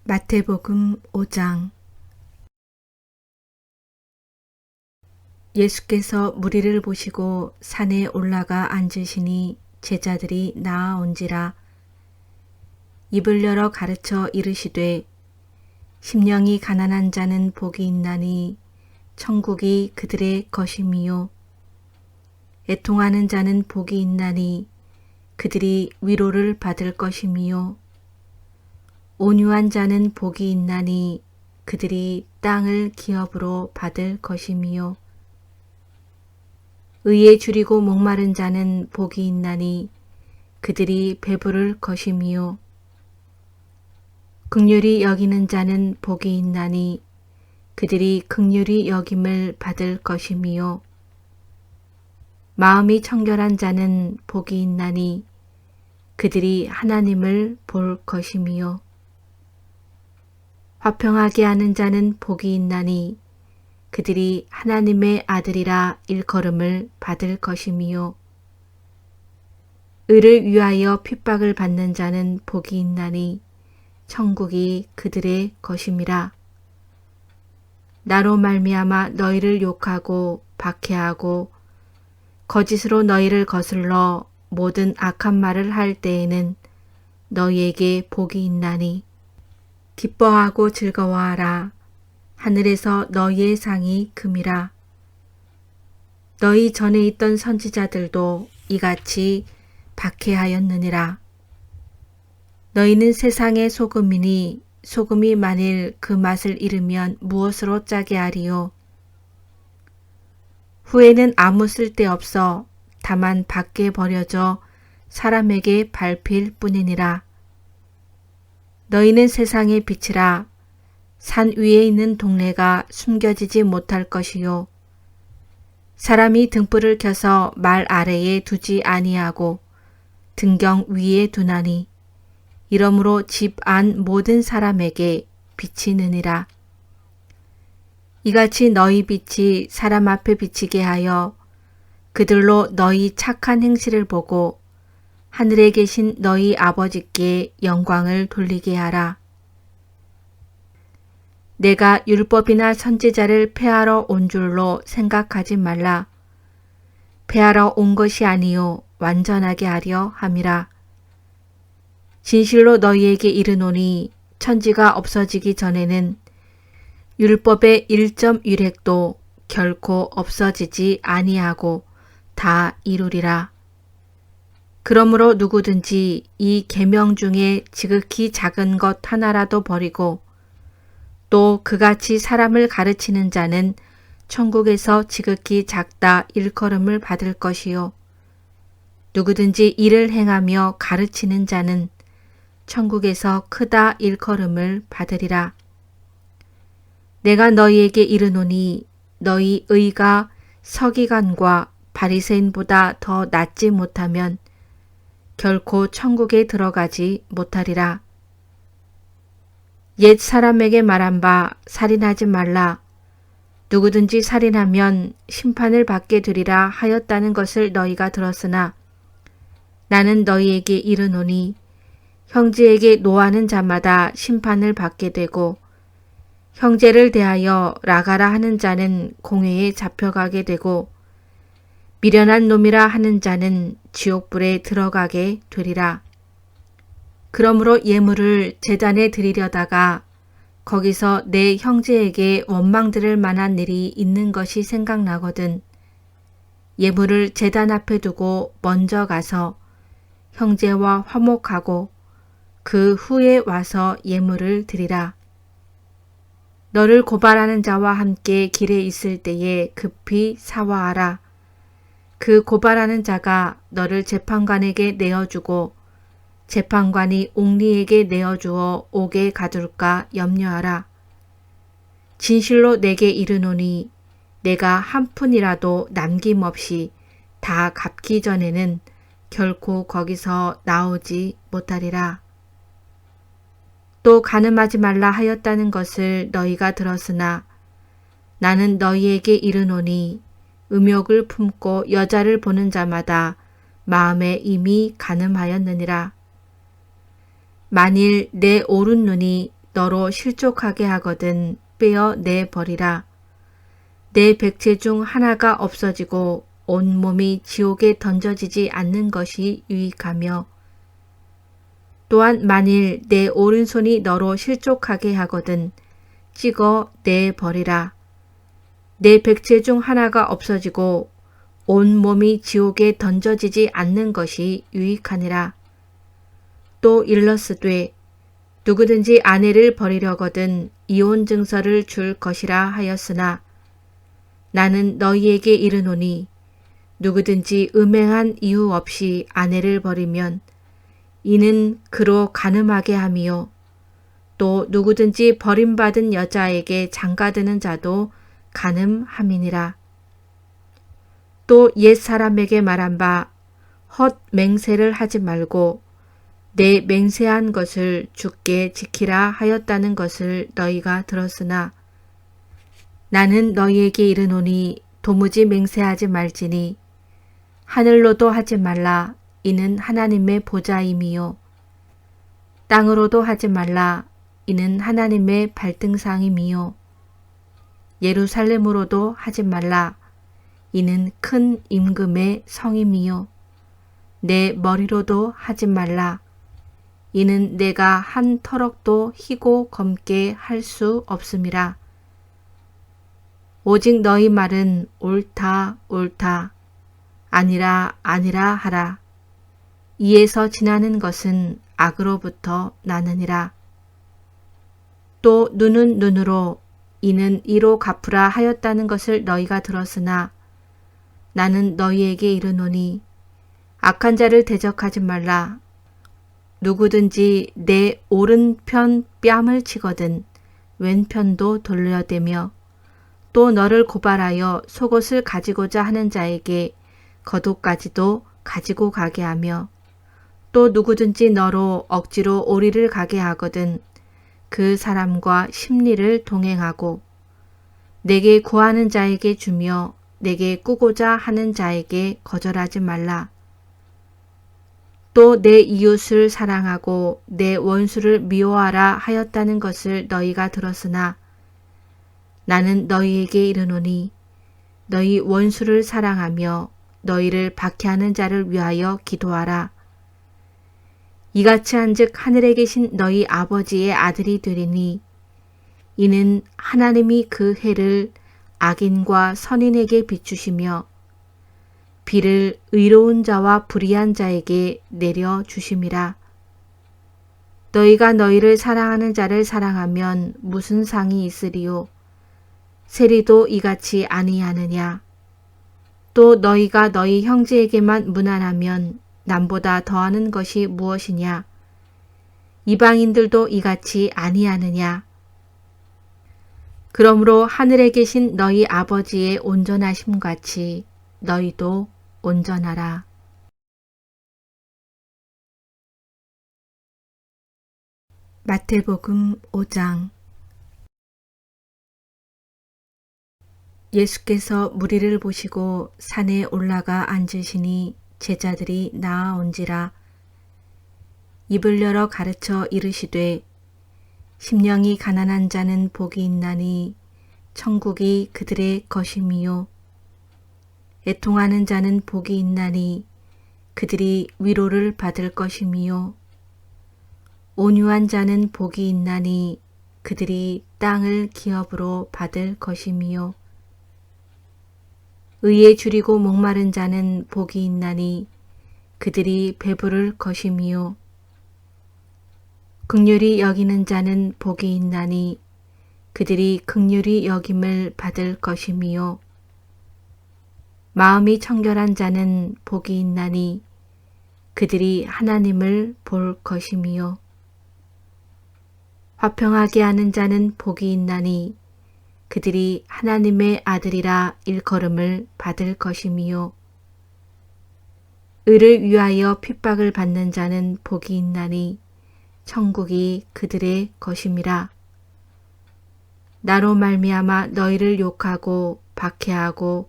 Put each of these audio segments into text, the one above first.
마태복음 5장. 예수께서 무리를 보시고 산에 올라가 앉으시니 제자들이 나아온지라. 입을 열어 가르쳐 이르시되 심령이 가난한 자는 복이 있나니 천국이 그들의 것임이요. 애통하는 자는 복이 있나니 그들이 위로를 받을 것임이요. 온유한 자는 복이 있나니 그들이 땅을 기업으로 받을 것임이요. 의에 줄이고 목마른 자는 복이 있나니 그들이 배부를 것임이요. 긍휼히 여기는 자는 복이 있나니 그들이 긍휼히 여김을 받을 것임이요. 마음이 청결한 자는 복이 있나니 그들이 하나님을 볼 것임이요. 화평하게 하는 자는 복이 있나니 그들이 하나님의 아들이라 일컬음을 받을 것임이요. 의를 위하여 핍박을 받는 자는 복이 있나니 천국이 그들의 것임이라. 나로 말미암아 너희를 욕하고 박해하고 거짓으로 너희를 거슬러 모든 악한 말을 할 때에는 너희에게 복이 있나니 기뻐하고 즐거워하라. 하늘에서 너희의 상이 금이라. 너희 전에 있던 선지자들도 이같이 박해하였느니라. 너희는 세상의 소금이니 소금이 만일 그 맛을 잃으면 무엇으로 짜게 하리요. 후에는 아무 쓸데없어 다만 밖에 버려져 사람에게 밟힐 뿐이니라. 너희는 세상의 빛이라. 산 위에 있는 동네가 숨겨지지 못할 것이요. 사람이 등불을 켜서 말 아래에 두지 아니하고 등경 위에 두나니 이러므로 집 안 모든 사람에게 빛이 느니라. 이같이 너희 빛이 사람 앞에 비치게 하여 그들로 너희 착한 행실을 보고 하늘에 계신 너희 아버지께 영광을 돌리게 하라. 내가 율법이나 선지자를 폐하러 온 줄로 생각하지 말라. 폐하러 온 것이 아니요 완전하게 하려 함이라. 진실로 너희에게 이르노니 천지가 없어지기 전에는 율법의 1.1획도 결코 없어지지 아니하고 다 이루리라. 그러므로 누구든지 이 계명 중에 지극히 작은 것 하나라도 버리고 또 그같이 사람을 가르치는 자는 천국에서 지극히 작다 일컬음을 받을 것이요. 누구든지 이를 행하며 가르치는 자는 천국에서 크다 일컬음을 받으리라. 내가 너희에게 이르노니 너희 의가 서기관과 바리새인보다 더 낫지 못하면 결코 천국에 들어가지 못하리라. 옛 사람에게 말한 바 살인하지 말라. 누구든지 살인하면 심판을 받게 되리라 하였다는 것을 너희가 들었으나 나는 너희에게 이르노니 형제에게 노하는 자마다 심판을 받게 되고 형제를 대하여 나가라 하는 자는 공회에 잡혀가게 되고 미련한 놈이라 하는 자는 지옥불에 들어가게 되리라. 그러므로 예물을 제단에 드리려다가 거기서 내 형제에게 원망 들을 만한 일이 있는 것이 생각나거든 예물을 제단 앞에 두고 먼저 가서 형제와 화목하고 그 후에 와서 예물을 드리라. 너를 고발하는 자와 함께 길에 있을 때에 급히 사화하라. 그 고발하는 자가 너를 재판관에게 내어주고 재판관이 옥리에게 내어주어 옥에 가둘까 염려하라. 진실로 내게 이르노니 내가 한 푼이라도 남김없이 다 갚기 전에는 결코 거기서 나오지 못하리라. 또 간음하지 말라 하였다는 것을 너희가 들었으나 나는 너희에게 이르노니 음욕을 품고 여자를 보는 자마다 마음에 이미 간음하였느니라. 만일 내 오른눈이 너로 실족하게 하거든 빼어 내버리라. 내 백체 중 하나가 없어지고 온몸이 지옥에 던져지지 않는 것이 유익하며 또한 만일 내 오른손이 너로 실족하게 하거든 찍어 내버리라. 내 백체 중 하나가 없어지고 온몸이 지옥에 던져지지 않는 것이 유익하니라. 또 일러스되 누구든지 아내를 버리려거든 이혼 증서를 줄 것이라 하였으나 나는 너희에게 이르노니 누구든지 음행한 이유 없이 아내를 버리면 이는 그로 간음하게 함이요 또 누구든지 버림받은 여자에게 장가드는 자도 간음함이니라. 또 옛사람에게 말한 바 헛 맹세를 하지 말고 내 맹세한 것을 주께 지키라 하였다는 것을 너희가 들었으나 나는 너희에게 이르노니 도무지 맹세하지 말지니 하늘로도 하지 말라 이는 하나님의 보좌임이요 땅으로도 하지 말라 이는 하나님의 발등상임이요 예루살렘으로도 하지 말라 이는 큰 임금의 성임이요 내 머리로도 하지 말라 이는 내가 한 터럭도 희고 검게 할 수 없음이라. 오직 너희 말은 옳다 옳다 아니라 아니라 하라. 이에서 지나는 것은 악으로부터 나느니라. 또 눈은 눈으로 이는 이로 갚으라 하였다는 것을 너희가 들었으나 나는 너희에게 이르노니 악한 자를 대적하지 말라. 누구든지 내 오른편 뺨을 치거든 왼편도 돌려대며 또 너를 고발하여 속옷을 가지고자 하는 자에게 겉옷까지도 가지고 가게 하며 또 누구든지 너로 억지로 오리를 가게 하거든 그 사람과 심리를 동행하고 내게 구하는 자에게 주며 내게 꾸고자 하는 자에게 거절하지 말라. 또 내 이웃을 사랑하고 내 원수를 미워하라 하였다는 것을 너희가 들었으나 나는 너희에게 이르노니 너희 원수를 사랑하며 너희를 박해하는 자를 위하여 기도하라. 이같이 한즉 하늘에 계신 너희 아버지의 아들이 되리니 이는 하나님이 그 해를 악인과 선인에게 비추시며 비를 의로운 자와 불의한 자에게 내려주심이라. 너희가 너희를 사랑하는 자를 사랑하면 무슨 상이 있으리요? 세리도 이같이 아니하느냐? 또 너희가 너희 형제에게만 무난하면 남보다 더하는 것이 무엇이냐? 이방인들도 이같이 아니하느냐? 그러므로 하늘에 계신 너희 아버지의 온전하심같이 너희도 온전하라. 마태복음 5장. 예수께서 무리를 보시고 산에 올라가 앉으시니 제자들이 나아온지라. 입을 열어 가르쳐 이르시되 심령이 가난한 자는 복이 있나니 천국이 그들의 것임이요 애통하는 자는 복이 있나니 그들이 위로를 받을 것임이요 온유한 자는 복이 있나니 그들이 땅을 기업으로 받을 것임이요 의에 줄이고 목마른 자는 복이 있나니 그들이 배부를 것임이요 긍휼히 여기는 자는 복이 있나니 그들이 긍휼히 여김을 받을 것임이요 마음이 청결한 자는 복이 있나니 그들이 하나님을 볼 것임이요 화평하게 하는 자는 복이 있나니 그들이 하나님의 아들이라 일컬음을 받을 것임이요 의를 위하여 핍박을 받는 자는 복이 있나니 천국이 그들의 것임이라. 나로 말미암아 너희를 욕하고 박해하고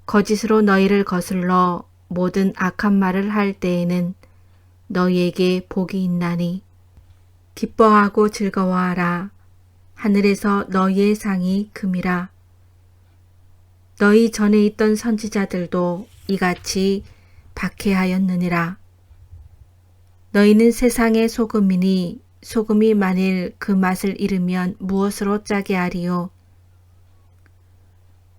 거짓으로 너희를 거슬러 모든 악한 말을 할 때에는 너희에게 복이 있나니 기뻐하고 즐거워하라. 하늘에서 너희의 상이 금이라. 너희 전에 있던 선지자들도 이같이 박해하였느니라. 너희는 세상의 소금이니 소금이 만일 그 맛을 잃으면 무엇으로 짜게 하리요.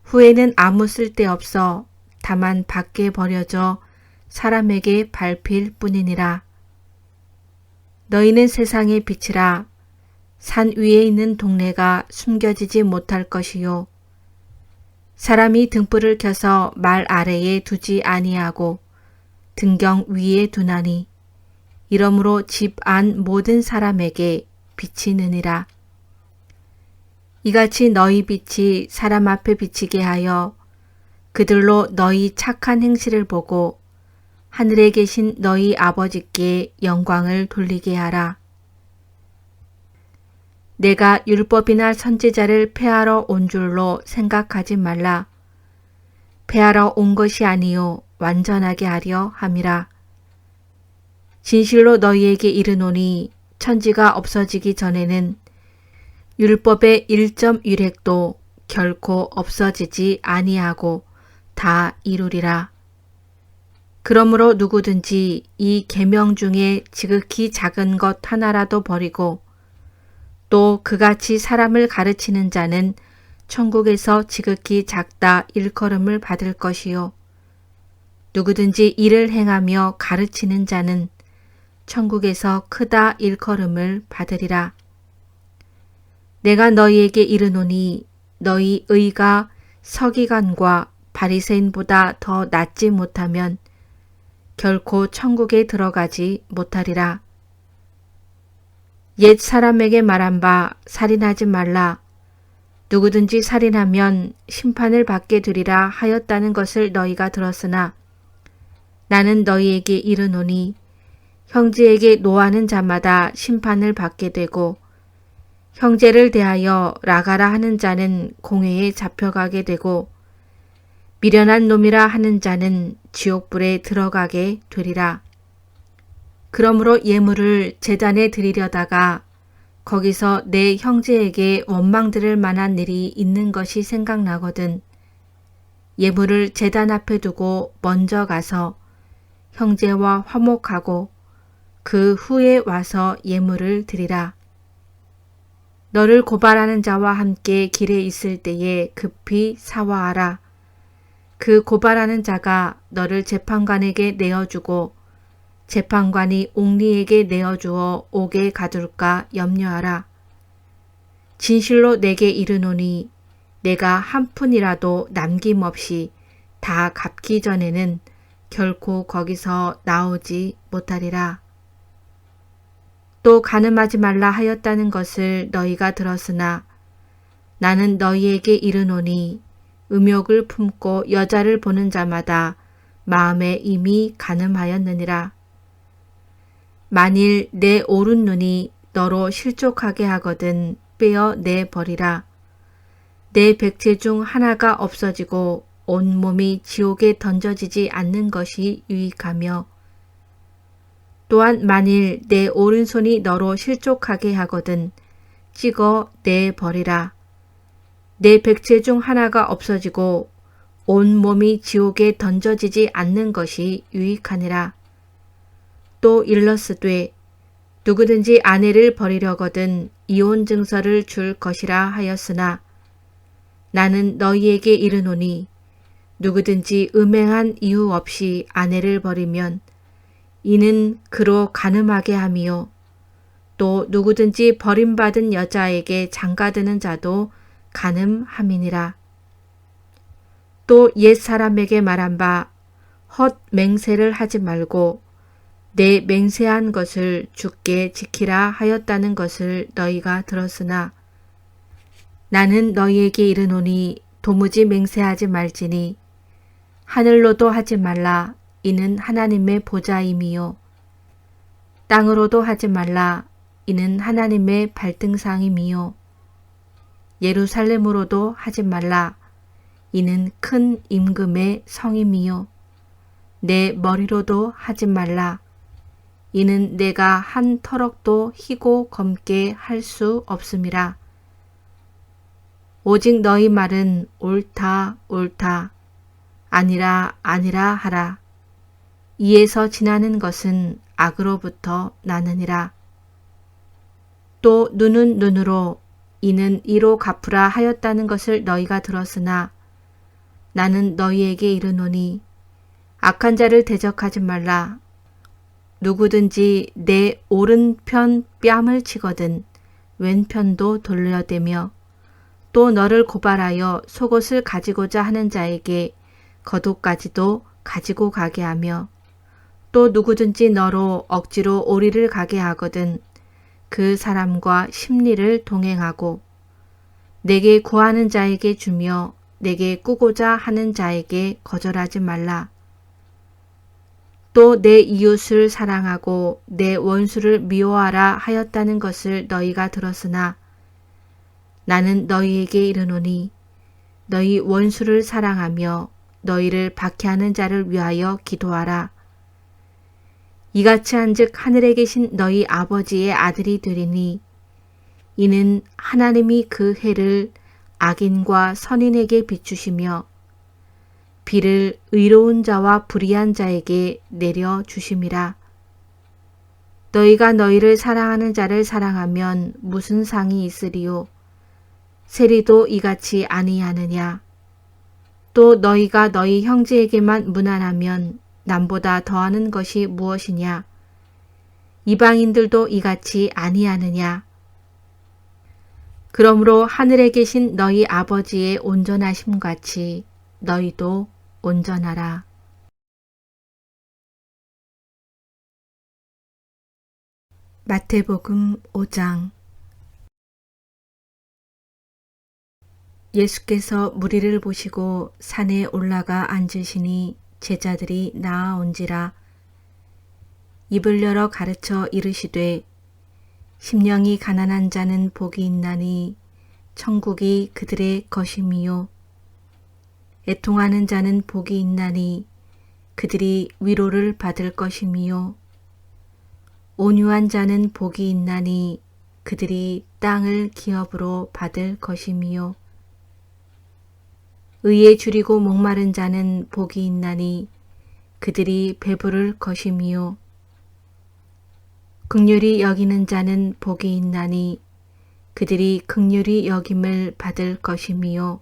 후에는 아무 쓸데없어 다만 밖에 버려져 사람에게 밟힐 뿐이니라. 너희는 세상의 빛이라. 산 위에 있는 동네가 숨겨지지 못할 것이요. 사람이 등불을 켜서 말 아래에 두지 아니하고 등경 위에 두나니 이러므로 집 안 모든 사람에게 빛이 느니라. 이같이 너희 빛이 사람 앞에 비치게 하여 그들로 너희 착한 행실을 보고 하늘에 계신 너희 아버지께 영광을 돌리게 하라. 내가 율법이나 선지자를 폐하러 온 줄로 생각하지 말라. 폐하러 온 것이 아니요 완전하게 하려 함이라. 진실로 너희에게 이르노니 천지가 없어지기 전에는 율법의 1.1획도 결코 없어지지 아니하고 다 이루리라. 그러므로 누구든지 이 계명 중에 지극히 작은 것 하나라도 버리고 또 그같이 사람을 가르치는 자는 천국에서 지극히 작다 일컬음을 받을 것이요. 누구든지 이를 행하며 가르치는 자는 천국에서 크다 일컬음을 받으리라. 내가 너희에게 이르노니 너희 의가 서기관과 바리새인보다 더 낫지 못하면 결코 천국에 들어가지 못하리라. 옛 사람에게 말한 바 살인하지 말라. 누구든지 살인하면 심판을 받게 되리라 하였다는 것을 너희가 들었으나 나는 너희에게 이르노니 형제에게 노하는 자마다 심판을 받게 되고 형제를 대하여 라가라 하는 자는 공회에 잡혀가게 되고 미련한 놈이라 하는 자는 지옥불에 들어가게 되리라. 그러므로 예물을 제단에 드리려다가 거기서 내 형제에게 원망 들을 만한 일이 있는 것이 생각나거든 예물을 제단 앞에 두고 먼저 가서 형제와 화목하고 그 후에 와서 예물을 드리라. 너를 고발하는 자와 함께 길에 있을 때에 급히 사화하라. 그 고발하는 자가 너를 재판관에게 내어주고 재판관이 옥리에게 내어주어 옥에 가둘까 염려하라. 진실로 내게 이르노니 내가 한 푼이라도 남김없이 다 갚기 전에는 결코 거기서 나오지 못하리라. 또 간음하지 말라 하였다는 것을 너희가 들었으나 나는 너희에게 이르노니 음욕을 품고 여자를 보는 자마다 마음에 이미 간음하였느니라. 만일 내 오른 눈이 너로 실족하게 하거든 빼어 내버리라. 내 백체 중 하나가 없어지고 온몸이 지옥에 던져지지 않는 것이 유익하며 또한 만일 내 오른손이 너로 실족하게 하거든 찍어 내버리라. 내 백체 중 하나가 없어지고 온몸이 지옥에 던져지지 않는 것이 유익하니라. 또 일러스되 누구든지 아내를 버리려거든 이혼 증서를 줄 것이라 하였으나 나는 너희에게 이르노니 누구든지 음행한 이유 없이 아내를 버리면 이는 그로 간음하게 함이요 또 누구든지 버림받은 여자에게 장가드는 자도 간음함이니라. 또 옛 사람에게 말한 바 헛 맹세를 하지 말고 내 맹세한 것을 주께 지키라 하였다는 것을 너희가 들었으나 나는 너희에게 이르노니 도무지 맹세하지 말지니 하늘로도 하지 말라. 이는 하나님의 보좌임이요 땅으로도 하지 말라. 이는 하나님의 발등상임이요 예루살렘으로도 하지 말라. 이는 큰 임금의 성임이요 내 머리로도 하지 말라. 이는 내가 한 터럭도 희고 검게 할 수 없음이라. 오직 너희 말은 옳다 옳다 아니라 아니라 하라. 이에서 지나는 것은 악으로부터 나느니라. 또 눈은 눈으로 이는 이로 갚으라 하였다는 것을 너희가 들었으나 나는 너희에게 이르노니 악한 자를 대적하지 말라. 누구든지 내 오른편 뺨을 치거든 왼편도 돌려대며 또 너를 고발하여 속옷을 가지고자 하는 자에게 겉옷까지도 가지고 가게 하며 또 누구든지 너로 억지로 오리를 가게 하거든 그 사람과 심리를 동행하고 내게 구하는 자에게 주며 내게 꾸고자 하는 자에게 거절하지 말라. 또 내 이웃을 사랑하고 내 원수를 미워하라 하였다는 것을 너희가 들었으나 나는 너희에게 이르노니 너희 원수를 사랑하며 너희를 박해하는 자를 위하여 기도하라. 이같이 한즉 하늘에 계신 너희 아버지의 아들이 되리니 이는 하나님이 그 해를 악인과 선인에게 비추시며 비를 의로운 자와 불의한 자에게 내려주심이라. 너희가 너희를 사랑하는 자를 사랑하면 무슨 상이 있으리요? 세리도 이같이 아니하느냐? 또 너희가 너희 형제에게만 무난하면 남보다 더하는 것이 무엇이냐? 이방인들도 이같이 아니하느냐? 그러므로 하늘에 계신 너희 아버지의 온전하심같이 너희도 온전하라. 마태복음 5장. 예수께서 무리를 보시고 산에 올라가 앉으시니 제자들이 나아온지라. 입을 열어 가르쳐 이르시되 심령이 가난한 자는 복이 있나니 천국이 그들의 것임이요. 애통하는 자는 복이 있나니 그들이 위로를 받을 것임이요. 온유한 자는 복이 있나니 그들이 땅을 기업으로 받을 것임이요. 의에 줄이고 목마른 자는 복이 있나니 그들이 배부를 것임이요. 긍휼히 여기는 자는 복이 있나니 그들이 긍휼히 여김을 받을 것임이요.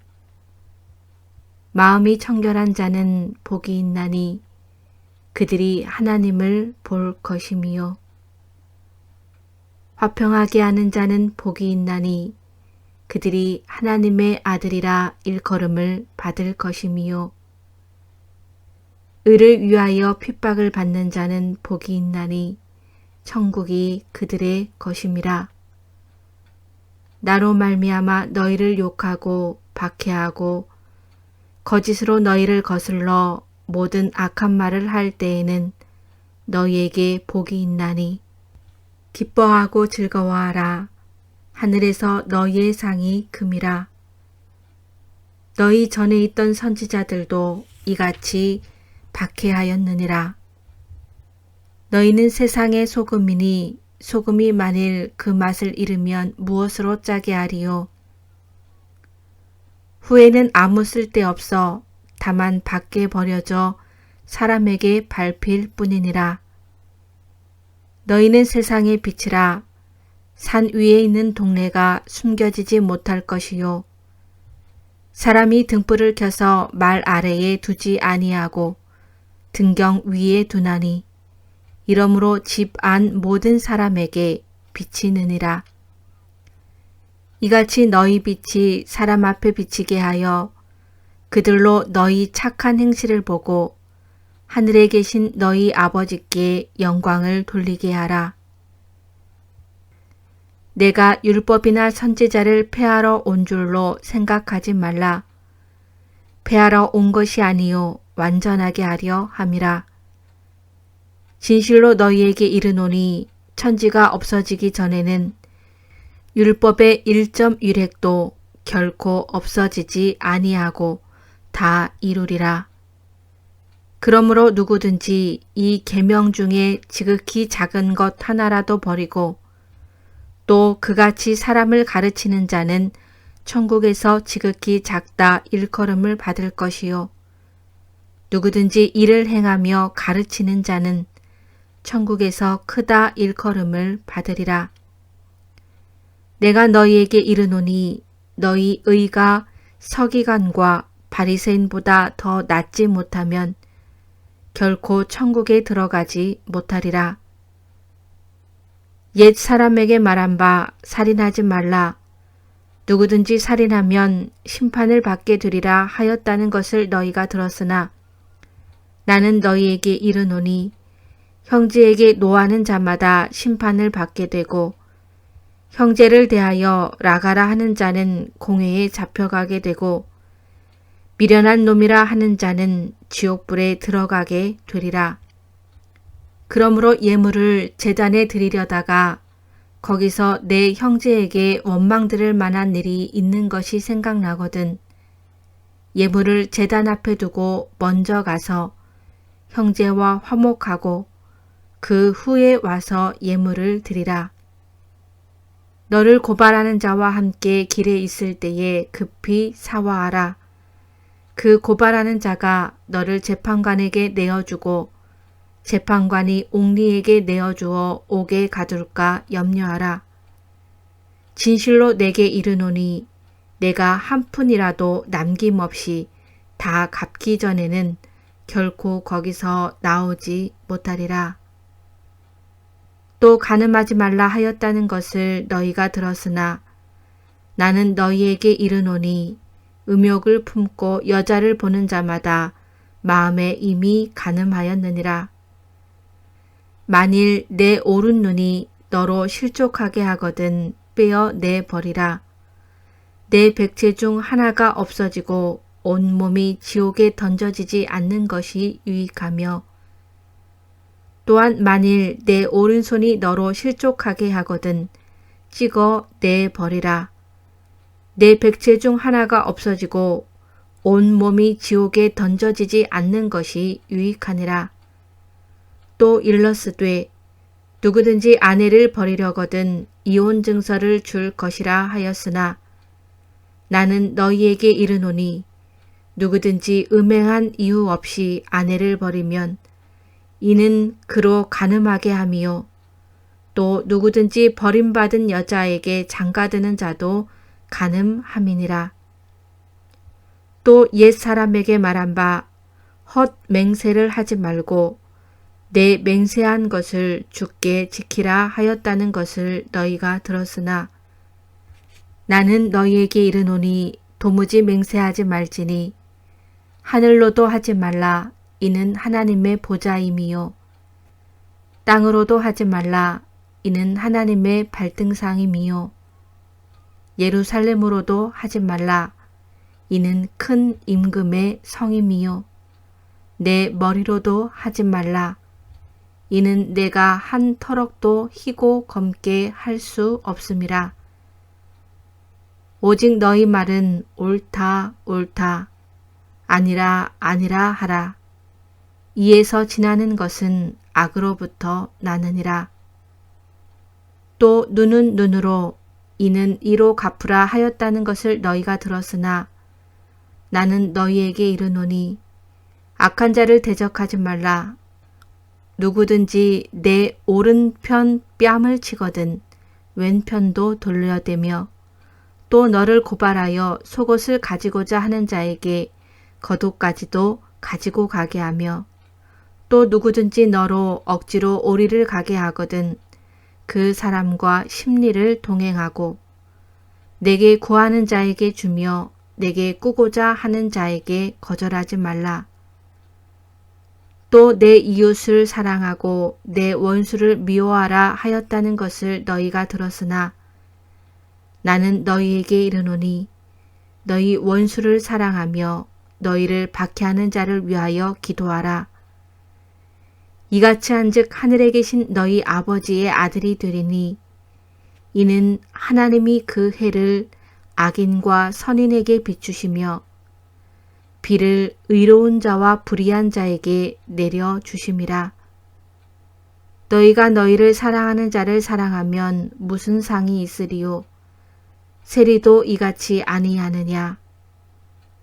마음이 청결한 자는 복이 있나니 그들이 하나님을 볼 것임이요. 화평하게 하는 자는 복이 있나니 그들이 하나님의 아들이라 일컬음을 받을 것임이요. 의를 위하여 핍박을 받는 자는 복이 있나니 천국이 그들의 것임이라. 나로 말미암아 너희를 욕하고 박해하고 거짓으로 너희를 거슬러 모든 악한 말을 할 때에는 너희에게 복이 있나니 기뻐하고 즐거워하라. 하늘에서 너희의 상이 금이라. 너희 전에 있던 선지자들도 이같이 박해하였느니라. 너희는 세상의 소금이니 소금이 만일 그 맛을 잃으면 무엇으로 짜게 하리요? 후에는 아무 쓸데없어 다만 밖에 버려져 사람에게 밟힐 뿐이니라. 너희는 세상의 빛이라. 산 위에 있는 동네가 숨겨지지 못할 것이요. 사람이 등불을 켜서 말 아래에 두지 아니하고 등경 위에 두나니 이러므로 집 안 모든 사람에게 빛이 느니라. 이같이 너희 빛이 사람 앞에 비치게 하여 그들로 너희 착한 행실을 보고 하늘에 계신 너희 아버지께 영광을 돌리게 하라. 내가 율법이나 선지자를 폐하러 온 줄로 생각하지 말라. 폐하러 온 것이 아니요 완전하게 하려 함이라. 진실로 너희에게 이르노니 천지가 없어지기 전에는 율법의 1.1획도 결코 없어지지 아니하고 다 이루리라. 그러므로 누구든지 이 계명 중에 지극히 작은 것 하나라도 버리고 또 그같이 사람을 가르치는 자는 천국에서 지극히 작다 일컬음을 받을 것이요. 누구든지 이를 행하며 가르치는 자는 천국에서 크다 일컬음을 받으리라. 내가 너희에게 이르노니 너희 의가 서기관과 바리새인보다 더 낫지 못하면 결코 천국에 들어가지 못하리라. 옛 사람에게 말한 바 살인하지 말라. 누구든지 살인하면 심판을 받게 되리라 하였다는 것을 너희가 들었으나 나는 너희에게 이르노니 형제에게 노하는 자마다 심판을 받게 되고 형제를 대하여 나가라 하는 자는 공회에 잡혀가게 되고 미련한 놈이라 하는 자는 지옥불에 들어가게 되리라. 그러므로 예물을 제단에 드리려다가 거기서 내 형제에게 원망 들을 만한 일이 있는 것이 생각나거든 예물을 제단 앞에 두고 먼저 가서 형제와 화목하고 그 후에 와서 예물을 드리라. 너를 고발하는 자와 함께 길에 있을 때에 급히 사화하라. 그 고발하는 자가 너를 재판관에게 내어주고 재판관이 옥리에게 내어주어 옥에 가둘까 염려하라. 진실로 내게 이르노니 내가 한 푼이라도 남김없이 다 갚기 전에는 결코 거기서 나오지 못하리라. 또 간음하지 말라 하였다는 것을 너희가 들었으나 나는 너희에게 이르노니 음욕을 품고 여자를 보는 자마다 마음에 이미 간음하였느니라. 만일 내 오른 눈이 너로 실족하게 하거든 빼어 내버리라. 내 백체 중 하나가 없어지고 온몸이 지옥에 던져지지 않는 것이 유익하며 또한 만일 내 오른손이 너로 실족하게 하거든 찍어 내버리라. 내 백체 중 하나가 없어지고 온몸이 지옥에 던져지지 않는 것이 유익하니라. 또 일러스되 누구든지 아내를 버리려거든 이혼 증서를 줄 것이라 하였으나 나는 너희에게 이르노니 누구든지 음행한 이유 없이 아내를 버리면 이는 그로 간음하게 함이요 또 누구든지 버림받은 여자에게 장가드는 자도 간음함이니라. 또 옛 사람에게 말한 바 헛 맹세를 하지 말고 내 맹세한 것을 주께 지키라 하였다는 것을 너희가 들었으나 나는 너희에게 이르노니 도무지 맹세하지 말지니 하늘로도 하지 말라. 이는 하나님의 보좌임이요 땅으로도 하지 말라. 이는 하나님의 발등상임이요 예루살렘으로도 하지 말라. 이는 큰 임금의 성임이요 내 머리로도 하지 말라. 이는 내가 한 터럭도 희고 검게 할 수 없음이라. 오직 너희 말은 옳다 옳다 아니라 아니라 하라. 이에서 지나는 것은 악으로부터 나느니라. 또 눈은 눈으로 이는 이로 갚으라 하였다는 것을 너희가 들었으나 나는 너희에게 이르노니 악한 자를 대적하지 말라. 누구든지 내 오른편 뺨을 치거든 왼편도 돌려대며 또 너를 고발하여 속옷을 가지고자 하는 자에게 겉옷까지도 가지고 가게 하며 또 누구든지 너로 억지로 오리를 가게 하거든 그 사람과 심리를 동행하고 내게 구하는 자에게 주며 내게 꾸고자 하는 자에게 거절하지 말라. 또 내 이웃을 사랑하고 내 원수를 미워하라 하였다는 것을 너희가 들었으나 나는 너희에게 이르노니 너희 원수를 사랑하며 너희를 박해하는 자를 위하여 기도하라. 이같이 한즉 하늘에 계신 너희 아버지의 아들이 되리니 이는 하나님이 그 해를 악인과 선인에게 비추시며 비를 의로운 자와 불의한 자에게 내려 주심이라. 너희가 너희를 사랑하는 자를 사랑하면 무슨 상이 있으리요? 세리도 이같이 아니하느냐?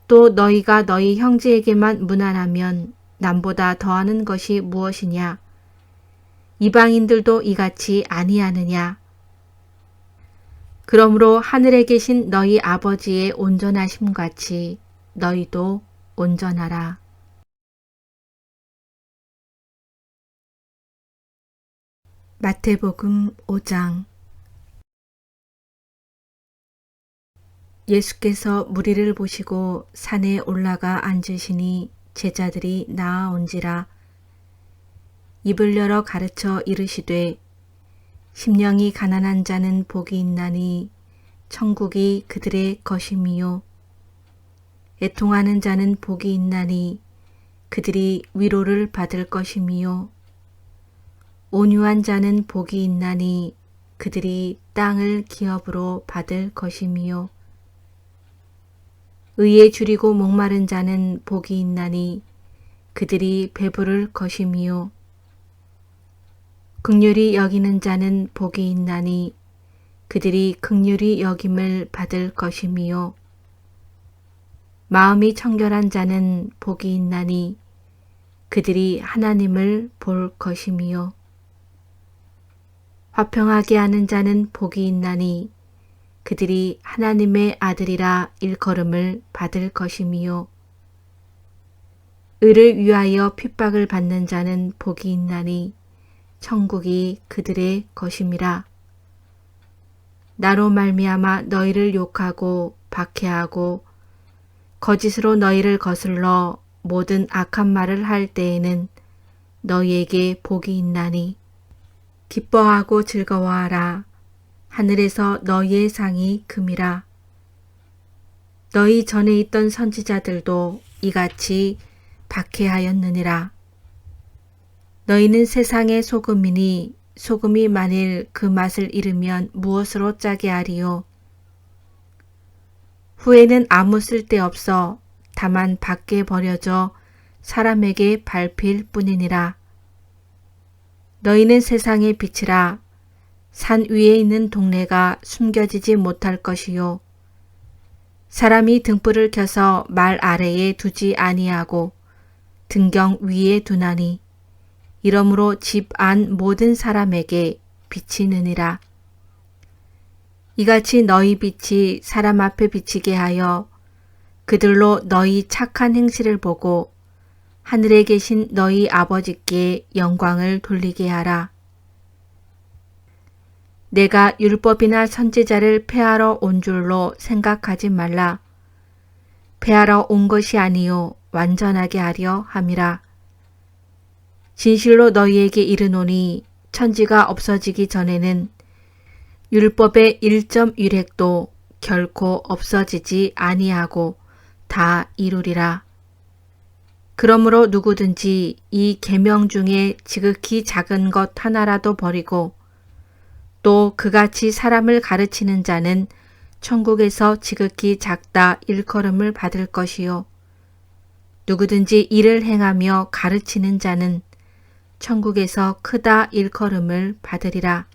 또 너희가 너희 형제에게만 무난하면 남보다 더하는 것이 무엇이냐? 이방인들도 이같이 아니하느냐? 그러므로 하늘에 계신 너희 아버지의 온전하심 같이 너희도 온전하라. 마태복음 5장. 예수께서 무리를 보시고 산에 올라가 앉으시니 제자들이 나아온지라. 입을 열어 가르쳐 이르시되 심령이 가난한 자는 복이 있나니 천국이 그들의 것임이요. 애통하는 자는 복이 있나니 그들이 위로를 받을 것임이요. 온유한 자는 복이 있나니 그들이 땅을 기업으로 받을 것임이요. 의에 줄이고 목마른 자는 복이 있나니 그들이 배부를 것임이요. 긍휼히 여기는 자는 복이 있나니 그들이 긍휼히 여김을 받을 것임이요. 마음이 청결한 자는 복이 있나니 그들이 하나님을 볼 것임이요. 화평하게 하는 자는 복이 있나니 그들이 하나님의 아들이라 일컬음을 받을 것임이요. 의를 위하여 핍박을 받는 자는 복이 있나니 천국이 그들의 것임이라. 나로 말미암아 너희를 욕하고 박해하고 거짓으로 너희를 거슬러 모든 악한 말을 할 때에는 너희에게 복이 있나니 기뻐하고 즐거워하라. 하늘에서 너희의 상이 금이라. 너희 전에 있던 선지자들도 이같이 박해하였느니라. 너희는 세상의 소금이니 소금이 만일 그 맛을 잃으면 무엇으로 짜게 하리요? 후에는 아무 쓸데없어 다만 밖에 버려져 사람에게 밟힐 뿐이니라. 너희는 세상의 빛이라. 산 위에 있는 동네가 숨겨지지 못할 것이요. 사람이 등불을 켜서 말 아래에 두지 아니하고 등경 위에 두나니 이러므로 집 안 모든 사람에게 빛이 느니라. 이같이 너희 빛이 사람 앞에 비치게 하여 그들로 너희 착한 행실을 보고 하늘에 계신 너희 아버지께 영광을 돌리게 하라. 내가 율법이나 선지자를 폐하러 온 줄로 생각하지 말라. 폐하러 온 것이 아니요 완전하게 하려 함이라. 진실로 너희에게 이르노니 천지가 없어지기 전에는 율법의 1.1획도 결코 없어지지 아니하고 다 이루리라. 그러므로 누구든지 이 계명 중에 지극히 작은 것 하나라도 버리고 또 그같이 사람을 가르치는 자는 천국에서 지극히 작다 일컬음을 받을 것이요. 누구든지 이를 행하며 가르치는 자는 천국에서 크다 일컬음을 받으리라.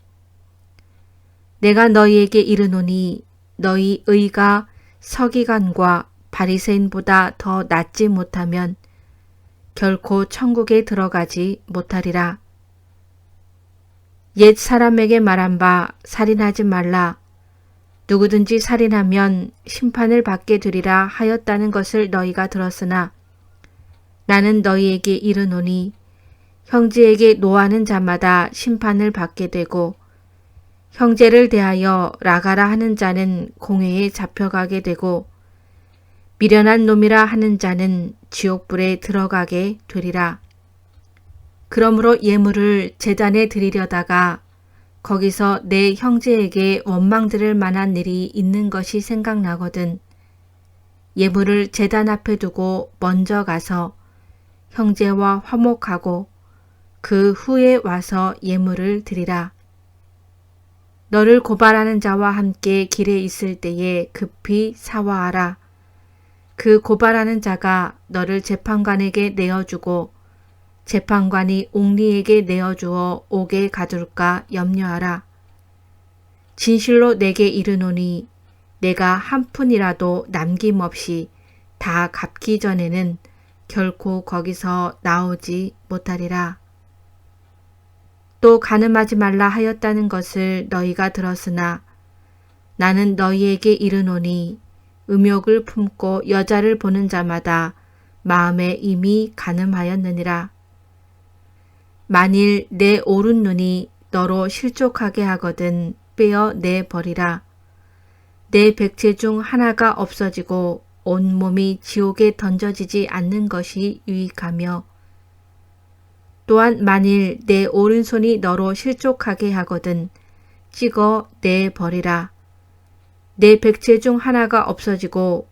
내가 너희에게 이르노니 너희 의가 서기관과 바리새인보다 더 낫지 못하면 결코 천국에 들어가지 못하리라. 옛 사람에게 말한 바 살인하지 말라. 누구든지 살인하면 심판을 받게 되리라 하였다는 것을 너희가 들었으나 나는 너희에게 이르노니 형제에게 노하는 자마다 심판을 받게 되고 형제를 대하여 나가라 하는 자는 공회에 잡혀가게 되고 미련한 놈이라 하는 자는 지옥불에 들어가게 되리라. 그러므로 예물을 제단에 드리려다가 거기서 내 형제에게 원망 들을 만한 일이 있는 것이 생각나거든 예물을 제단 앞에 두고 먼저 가서 형제와 화목하고 그 후에 와서 예물을 드리라. 너를 고발하는 자와 함께 길에 있을 때에 급히 사화하라. 그 고발하는 자가 너를 재판관에게 내어주고 재판관이 옥리에게 내어주어 옥에 가둘까 염려하라. 진실로 내게 이르노니 내가 한 푼이라도 남김없이 다 갚기 전에는 결코 거기서 나오지 못하리라. 또 간음하지 말라 하였다는 것을 너희가 들었으나 나는 너희에게 이르노니 음욕을 품고 여자를 보는 자마다 마음에 이미 간음하였느니라. 만일 내 오른 눈이 너로 실족하게 하거든 빼어 내버리라. 내 백체 중 하나가 없어지고 온몸이 지옥에 던져지지 않는 것이 유익하며 또한 만일 내 오른손이 너로 실족하게 하거든 찍어 내버리라. 내 백체 중 하나가 없어지고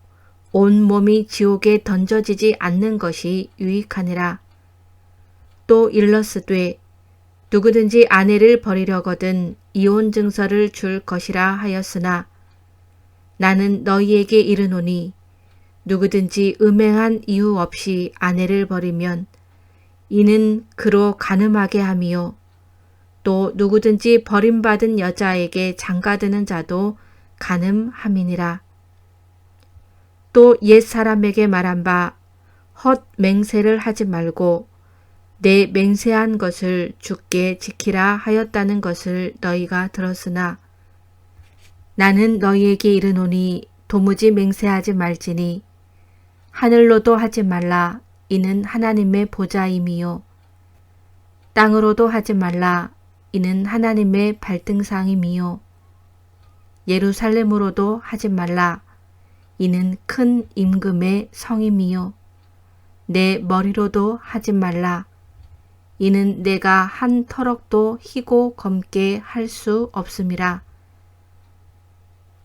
온몸이 지옥에 던져지지 않는 것이 유익하니라. 또 일러스되 누구든지 아내를 버리려거든 이혼 증서를 줄 것이라 하였으나 나는 너희에게 이르노니 누구든지 음행한 이유 없이 아내를 버리면 이는 그로 간음하게 함이요 또 누구든지 버림받은 여자에게 장가드는 자도 간음함이니라. 또 옛사람에게 말한 바 헛 맹세를 하지 말고 내 맹세한 것을 주께 지키라 하였다는 것을 너희가 들었으나 나는 너희에게 이르노니 도무지 맹세하지 말지니 하늘로도 하지 말라 이는 하나님의 보좌임이요 땅으로도 하지 말라 이는 하나님의 발등상임이요 예루살렘으로도 하지 말라 이는 큰 임금의 성임이요 내 머리로도 하지 말라 이는 내가 한 터럭도 희고 검게 할 수 없음이라.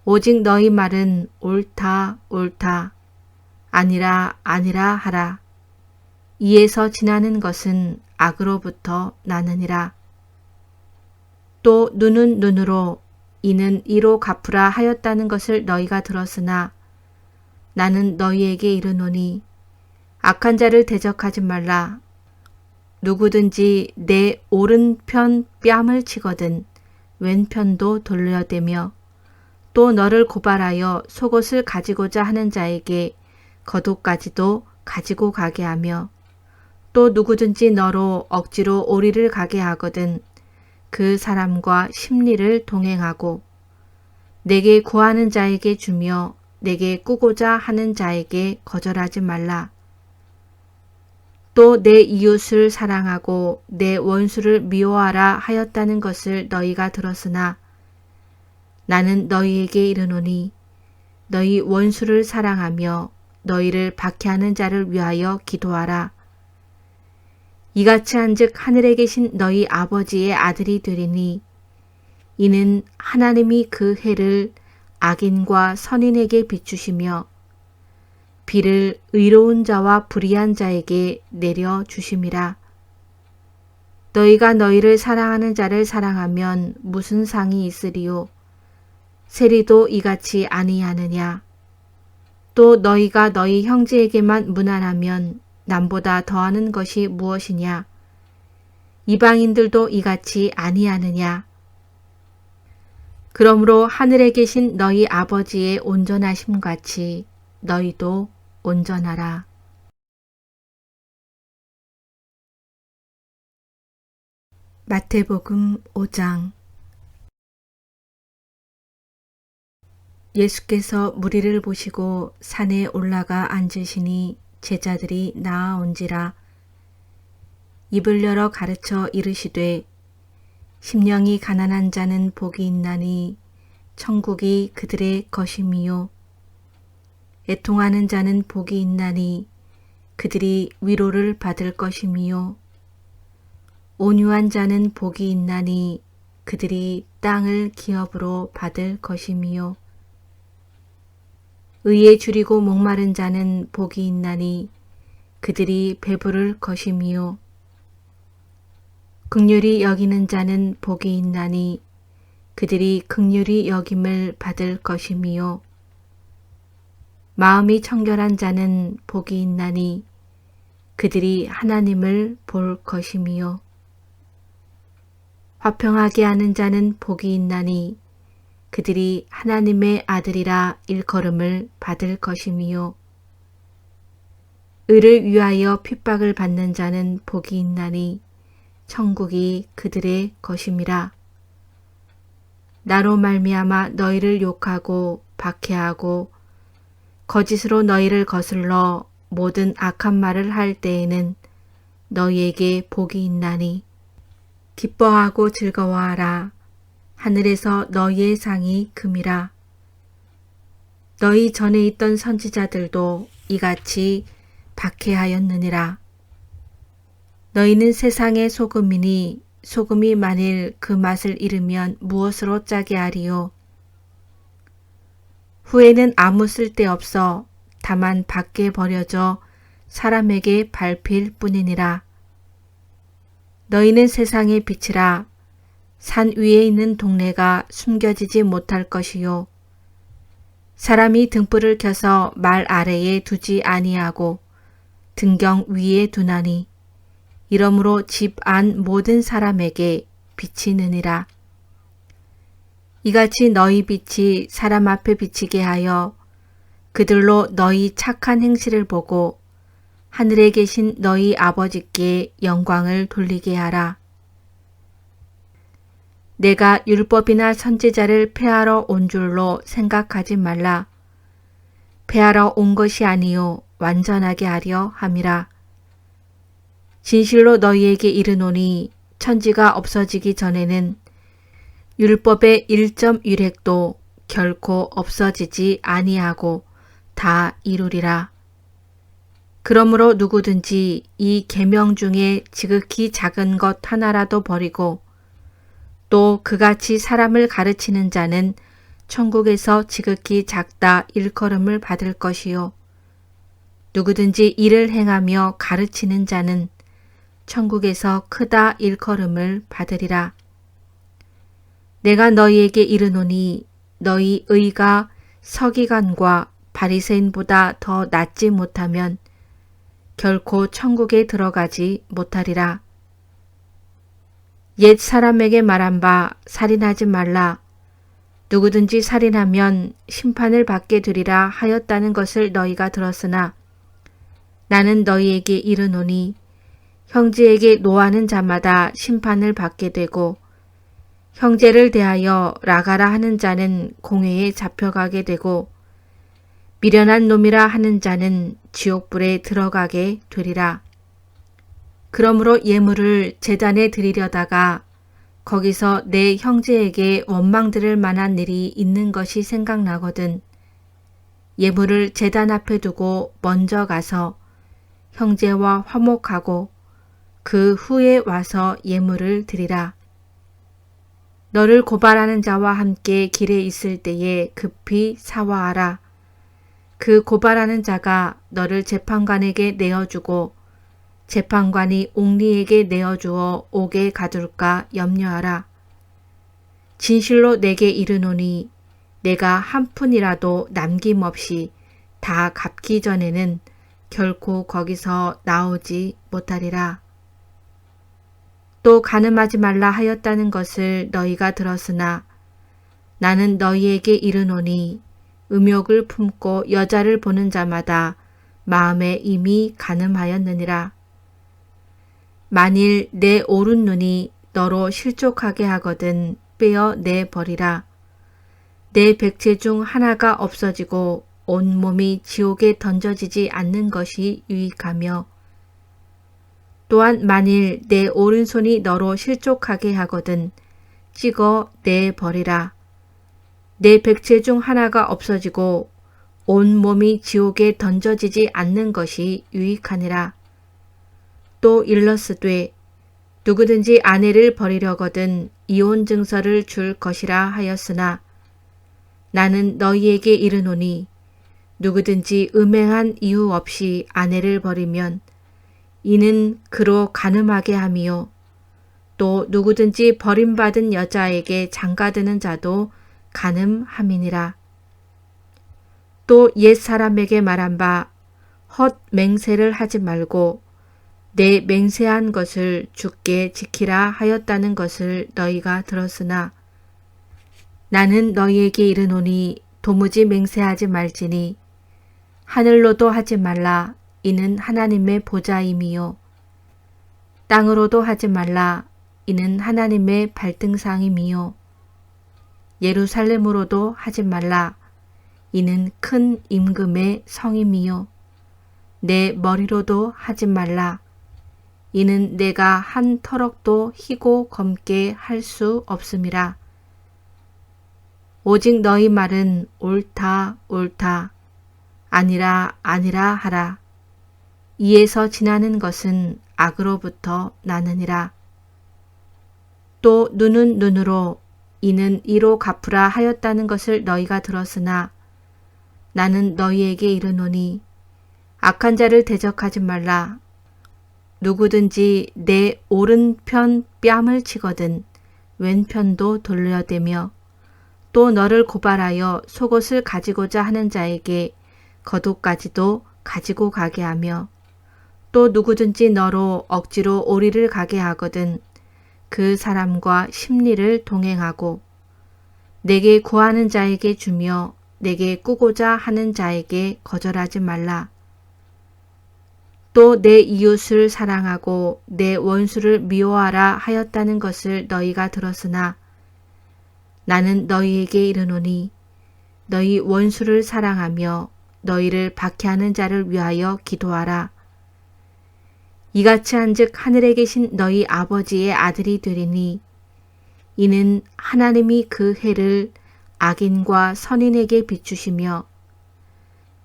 오직 너희 말은 옳다 옳다 아니라 아니라 하라. 이에서 지나는 것은 악으로부터 나느니라. 또 눈은 눈으로 이는 이로 갚으라 하였다는 것을 너희가 들었으나 나는 너희에게 이르노니 악한 자를 대적하지 말라. 누구든지 내 오른편 뺨을 치거든 왼편도 돌려대며 또 너를 고발하여 속옷을 가지고자 하는 자에게 겉옷까지도 가지고 가게 하며 또 누구든지 너로 억지로 오리를 가게 하거든 그 사람과 심리를 동행하고 내게 구하는 자에게 주며 내게 꾸고자 하는 자에게 거절하지 말라. 또 내 이웃을 사랑하고 내 원수를 미워하라 하였다는 것을 너희가 들었으나 나는 너희에게 이르노니 너희 원수를 사랑하며 너희를 박해하는 자를 위하여 기도하라. 이같이 한즉 하늘에 계신 너희 아버지의 아들이 되리니 이는 하나님이 그 해를 악인과 선인에게 비추시며 비를 의로운 자와 불의한 자에게 내려주심이라. 너희가 너희를 사랑하는 자를 사랑하면 무슨 상이 있으리요? 세리도 이같이 아니하느냐? 또 너희가 너희 형제에게만 무난하면 남보다 더하는 것이 무엇이냐? 이방인들도 이같이 아니하느냐? 그러므로 하늘에 계신 너희 아버지의 온전하심 같이 너희도 온전하라. 마태복음 5장. 예수께서 무리를 보시고 산에 올라가 앉으시니 제자들이 나아온지라. 입을 열어 가르쳐 이르시되 심령이 가난한 자는 복이 있나니 천국이 그들의 것임이요 애통하는 자는 복이 있나니 그들이 위로를 받을 것임이요 온유한 자는 복이 있나니 그들이 땅을 기업으로 받을 것임이요 의에 줄이고 목마른 자는 복이 있나니 그들이 배부를 것임이요 긍휼히 여기는 자는 복이 있나니 그들이 긍휼히 여김을 받을 것임이요 마음이 청결한 자는 복이 있나니 그들이 하나님을 볼 것임이요. 화평하게 하는 자는 복이 있나니 그들이 하나님의 아들이라 일컬음을 받을 것임이요. 의를 위하여 핍박을 받는 자는 복이 있나니 천국이 그들의 것임이라. 나로 말미암아 너희를 욕하고 박해하고 거짓으로 너희를 거슬러 모든 악한 말을 할 때에는 너희에게 복이 있나니 기뻐하고 즐거워하라. 하늘에서 너희의 상이 금이라. 너희 전에 있던 선지자들도 이같이 박해하였느니라. 너희는 세상의 소금이니 소금이 만일 그 맛을 잃으면 무엇으로 짜게 하리요. 후에는 아무 쓸데없어 다만 밖에 버려져 사람에게 밟힐 뿐이니라. 너희는 세상의 빛이라. 산 위에 있는 동네가 숨겨지지 못할 것이요. 사람이 등불을 켜서 말 아래에 두지 아니하고 등경 위에 두나니 이러므로 집 안 모든 사람에게 빛이 느니라. 이같이 너희 빛이 사람 앞에 비치게 하여 그들로 너희 착한 행실을 보고 하늘에 계신 너희 아버지께 영광을 돌리게 하라. 내가 율법이나 선지자를 폐하러 온 줄로 생각하지 말라. 폐하러 온 것이 아니요 완전하게 하려 함이라. 진실로 너희에게 이르노니 천지가 없어지기 전에는 율법의 1.1획도 결코 없어지지 아니하고 다 이루리라. 그러므로 누구든지 이 계명 중에 지극히 작은 것 하나라도 버리고 또 그같이 사람을 가르치는 자는 천국에서 지극히 작다 일컬음을 받을 것이요. 누구든지 이를 행하며 가르치는 자는 천국에서 크다 일컬음을 받으리라. 내가 너희에게 이르노니 너희 의가 서기관과 바리새인보다 더 낫지 못하면 결코 천국에 들어가지 못하리라. 옛 사람에게 말한 바 살인하지 말라. 누구든지 살인하면 심판을 받게 되리라 하였다는 것을 너희가 들었으나 나는 너희에게 이르노니 형제에게 노하는 자마다 심판을 받게 되고 형제를 대하여 라가라 하는 자는 공회에 잡혀가게 되고 미련한 놈이라 하는 자는 지옥불에 들어가게 되리라. 그러므로 예물을 제단에 드리려다가 거기서 내 형제에게 원망 들을 만한 일이 있는 것이 생각나거든 예물을 제단 앞에 두고 먼저 가서 형제와 화목하고 그 후에 와서 예물을 드리라. 너를 고발하는 자와 함께 길에 있을 때에 급히 사화하라. 그 고발하는 자가 너를 재판관에게 내어주고 재판관이 옥리에게 내어주어 옥에 가둘까 염려하라. 진실로 내게 이르노니 내가 한 푼이라도 남김없이 다 갚기 전에는 결코 거기서 나오지 못하리라. 또 간음하지 말라 하였다는 것을 너희가 들었으나 나는 너희에게 이르노니 음욕을 품고 여자를 보는 자마다 마음에 이미 간음하였느니라. 만일 내 오른 눈이 너로 실족하게 하거든 빼어 내버리라. 내 백체 중 하나가 없어지고 온 몸이 지옥에 던져지지 않는 것이 유익하며 또한 만일 내 오른손이 너로 실족하게 하거든 찍어 내버리라. 내 백체 중 하나가 없어지고 온 몸이 지옥에 던져지지 않는 것이 유익하니라. 또 일러스되 누구든지 아내를 버리려거든 이혼 증서를 줄 것이라 하였으나 나는 너희에게 이르노니 누구든지 음행한 이유 없이 아내를 버리면 이는 그로 간음하게 함이요 또 누구든지 버림받은 여자에게 장가드는 자도 간음함이니라. 또 옛 사람에게 말한 바 헛 맹세를 하지 말고 내 맹세한 것을 주께 지키라 하였다는 것을 너희가 들었으나 나는 너희에게 이르노니 도무지 맹세하지 말지니 하늘로도 하지 말라 이는 하나님의 보좌임이요 땅으로도 하지 말라 이는 하나님의 발등상임이요 예루살렘으로도 하지 말라 이는 큰 임금의 성임이요 내 머리로도 하지 말라 이는 내가 한 터럭도 희고 검게 할 수 없음이라 오직 너희 말은 옳다 옳다 아니라 아니라 하라 이에서 지나는 것은 악으로부터 나느니라 또 눈은 눈으로 이는 이로 갚으라 하였다는 것을 너희가 들었으나 나는 너희에게 이르노니 악한 자를 대적하지 말라 누구든지 내 오른편 뺨을 치거든 왼편도 돌려대며 또 너를 고발하여 속옷을 가지고자 하는 자에게 겉옷까지도 가지고 가게 하며 또 누구든지 너로 억지로 오리를 가게 하거든 그 사람과 심리를 동행하고 내게 구하는 자에게 주며 내게 꾸고자 하는 자에게 거절하지 말라. 또 내 이웃을 사랑하고 내 원수를 미워하라 하였다는 것을 너희가 들었으나 나는 너희에게 이르노니 너희 원수를 사랑하며 너희를 박해하는 자를 위하여 기도하라. 이같이 한즉 하늘에 계신 너희 아버지의 아들이 되리니 이는 하나님이 그 해를 악인과 선인에게 비추시며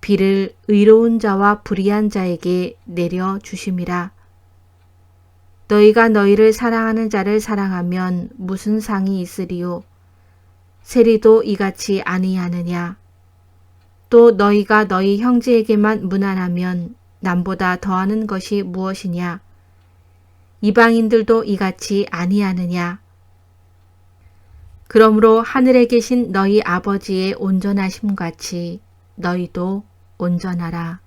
비를 의로운 자와 불의한 자에게 내려주심이라. 너희가 너희를 사랑하는 자를 사랑하면 무슨 상이 있으리요? 세리도 이같이 아니하느냐? 또 너희가 너희 형제에게만 무난하면 남보다 더하는 것이 무엇이냐? 이방인들도 이같이 아니하느냐? 그러므로 하늘에 계신 너희 아버지의 온전하심같이 너희도 온전하라.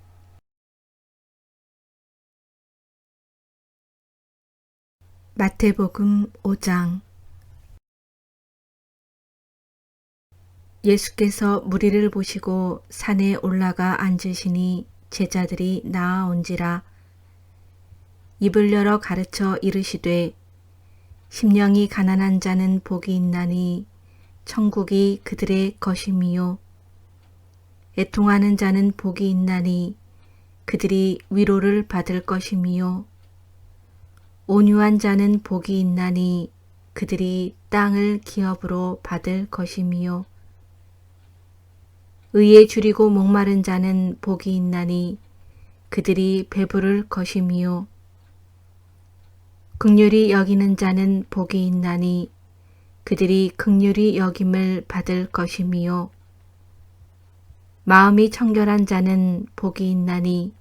마태복음 5장. 예수께서 무리를 보시고 산에 올라가 앉으시니 제자들이 나아온지라. 입을 열어 가르쳐 이르시되 심령이 가난한 자는 복이 있나니 천국이 그들의 것임이요 애통하는 자는 복이 있나니 그들이 위로를 받을 것임이요 온유한 자는 복이 있나니 그들이 땅을 기업으로 받을 것임이요 의에 줄이고 목마른 자는 복이 있나니 그들이 배부를 것임이요 긍휼히 여기는 자는 복이 있나니 그들이 긍휼히 여김을 받을 것임이요 마음이 청결한 자는 복이 있나니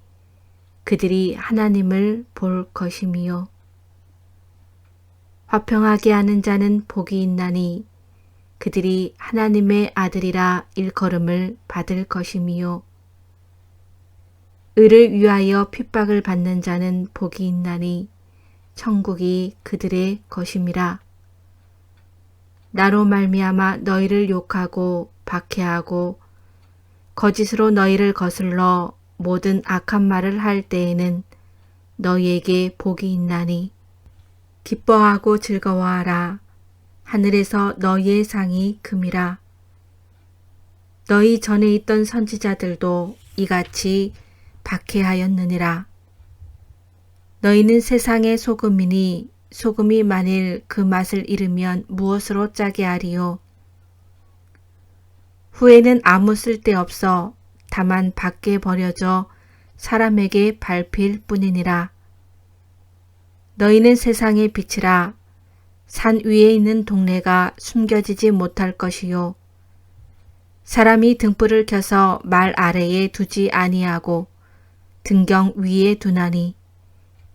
그들이 하나님을 볼 것임이요 화평하게 하는 자는 복이 있나니 그들이 하나님의 아들이라 일컬음을 받을 것임이요 의를 위하여 핍박을 받는 자는 복이 있나니 천국이 그들의 것임이라. 나로 말미암아 너희를 욕하고 박해하고 거짓으로 너희를 거슬러 모든 악한 말을 할 때에는 너희에게 복이 있나니 기뻐하고 즐거워하라. 하늘에서 너희의 상이 금이라. 너희 전에 있던 선지자들도 이같이 박해하였느니라. 너희는 세상의 소금이니 소금이 만일 그 맛을 잃으면 무엇으로 짜게 하리요? 후에는 아무 쓸데없어 다만 밖에 버려져 사람에게 밟힐 뿐이니라. 너희는 세상의 빛이라. 산 위에 있는 동네가 숨겨지지 못할 것이요. 사람이 등불을 켜서 말 아래에 두지 아니하고 등경 위에 두나니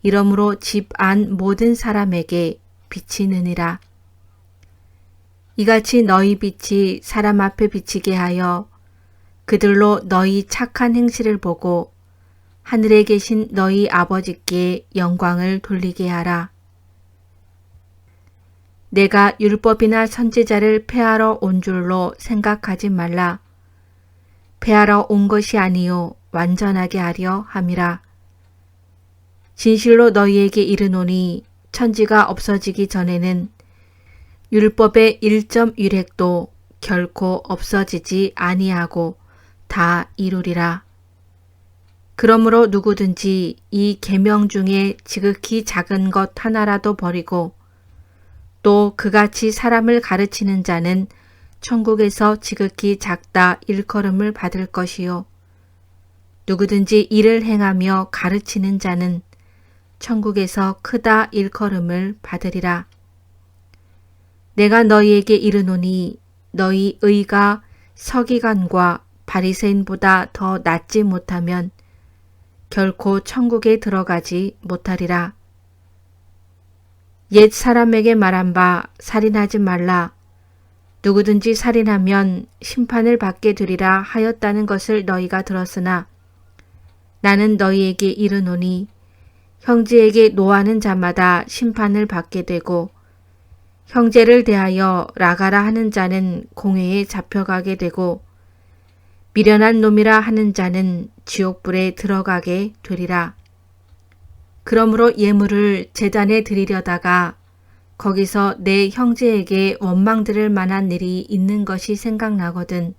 이러므로 집 안 모든 사람에게 빛이 느니라. 이같이 너희 빛이 사람 앞에 비치게 하여 그들로 너희 착한 행실을 보고 하늘에 계신 너희 아버지께 영광을 돌리게 하라. 내가 율법이나 선지자를 폐하러 온 줄로 생각하지 말라. 폐하러 온 것이 아니요 완전하게 하려 함이라. 진실로 너희에게 이르노니 천지가 없어지기 전에는 율법의 1.1획도 결코 없어지지 아니하고 다 이루리라. 그러므로 누구든지 이 계명 중에 지극히 작은 것 하나라도 버리고 또 그같이 사람을 가르치는 자는 천국에서 지극히 작다 일컬음을 받을 것이요. 누구든지 이를 행하며 가르치는 자는 천국에서 크다 일컬음을 받으리라. 내가 너희에게 이르노니 너희 의가 서기관과 바리새인보다 더 낫지 못하면 결코 천국에 들어가지 못하리라. 옛 사람에게 말한 바 살인하지 말라. 누구든지 살인하면 심판을 받게 되리라 하였다는 것을 너희가 들었으나 나는 너희에게 이르노니 형제에게 노하는 자마다 심판을 받게 되고 형제를 대하여 나가라 하는 자는 공회에 잡혀가게 되고 미련한 놈이라 하는 자는 지옥불에 들어가게 되리라. 그러므로 예물을 제단에 드리려다가 거기서 내 형제에게 원망 들을 만한 일이 있는 것이 생각나거든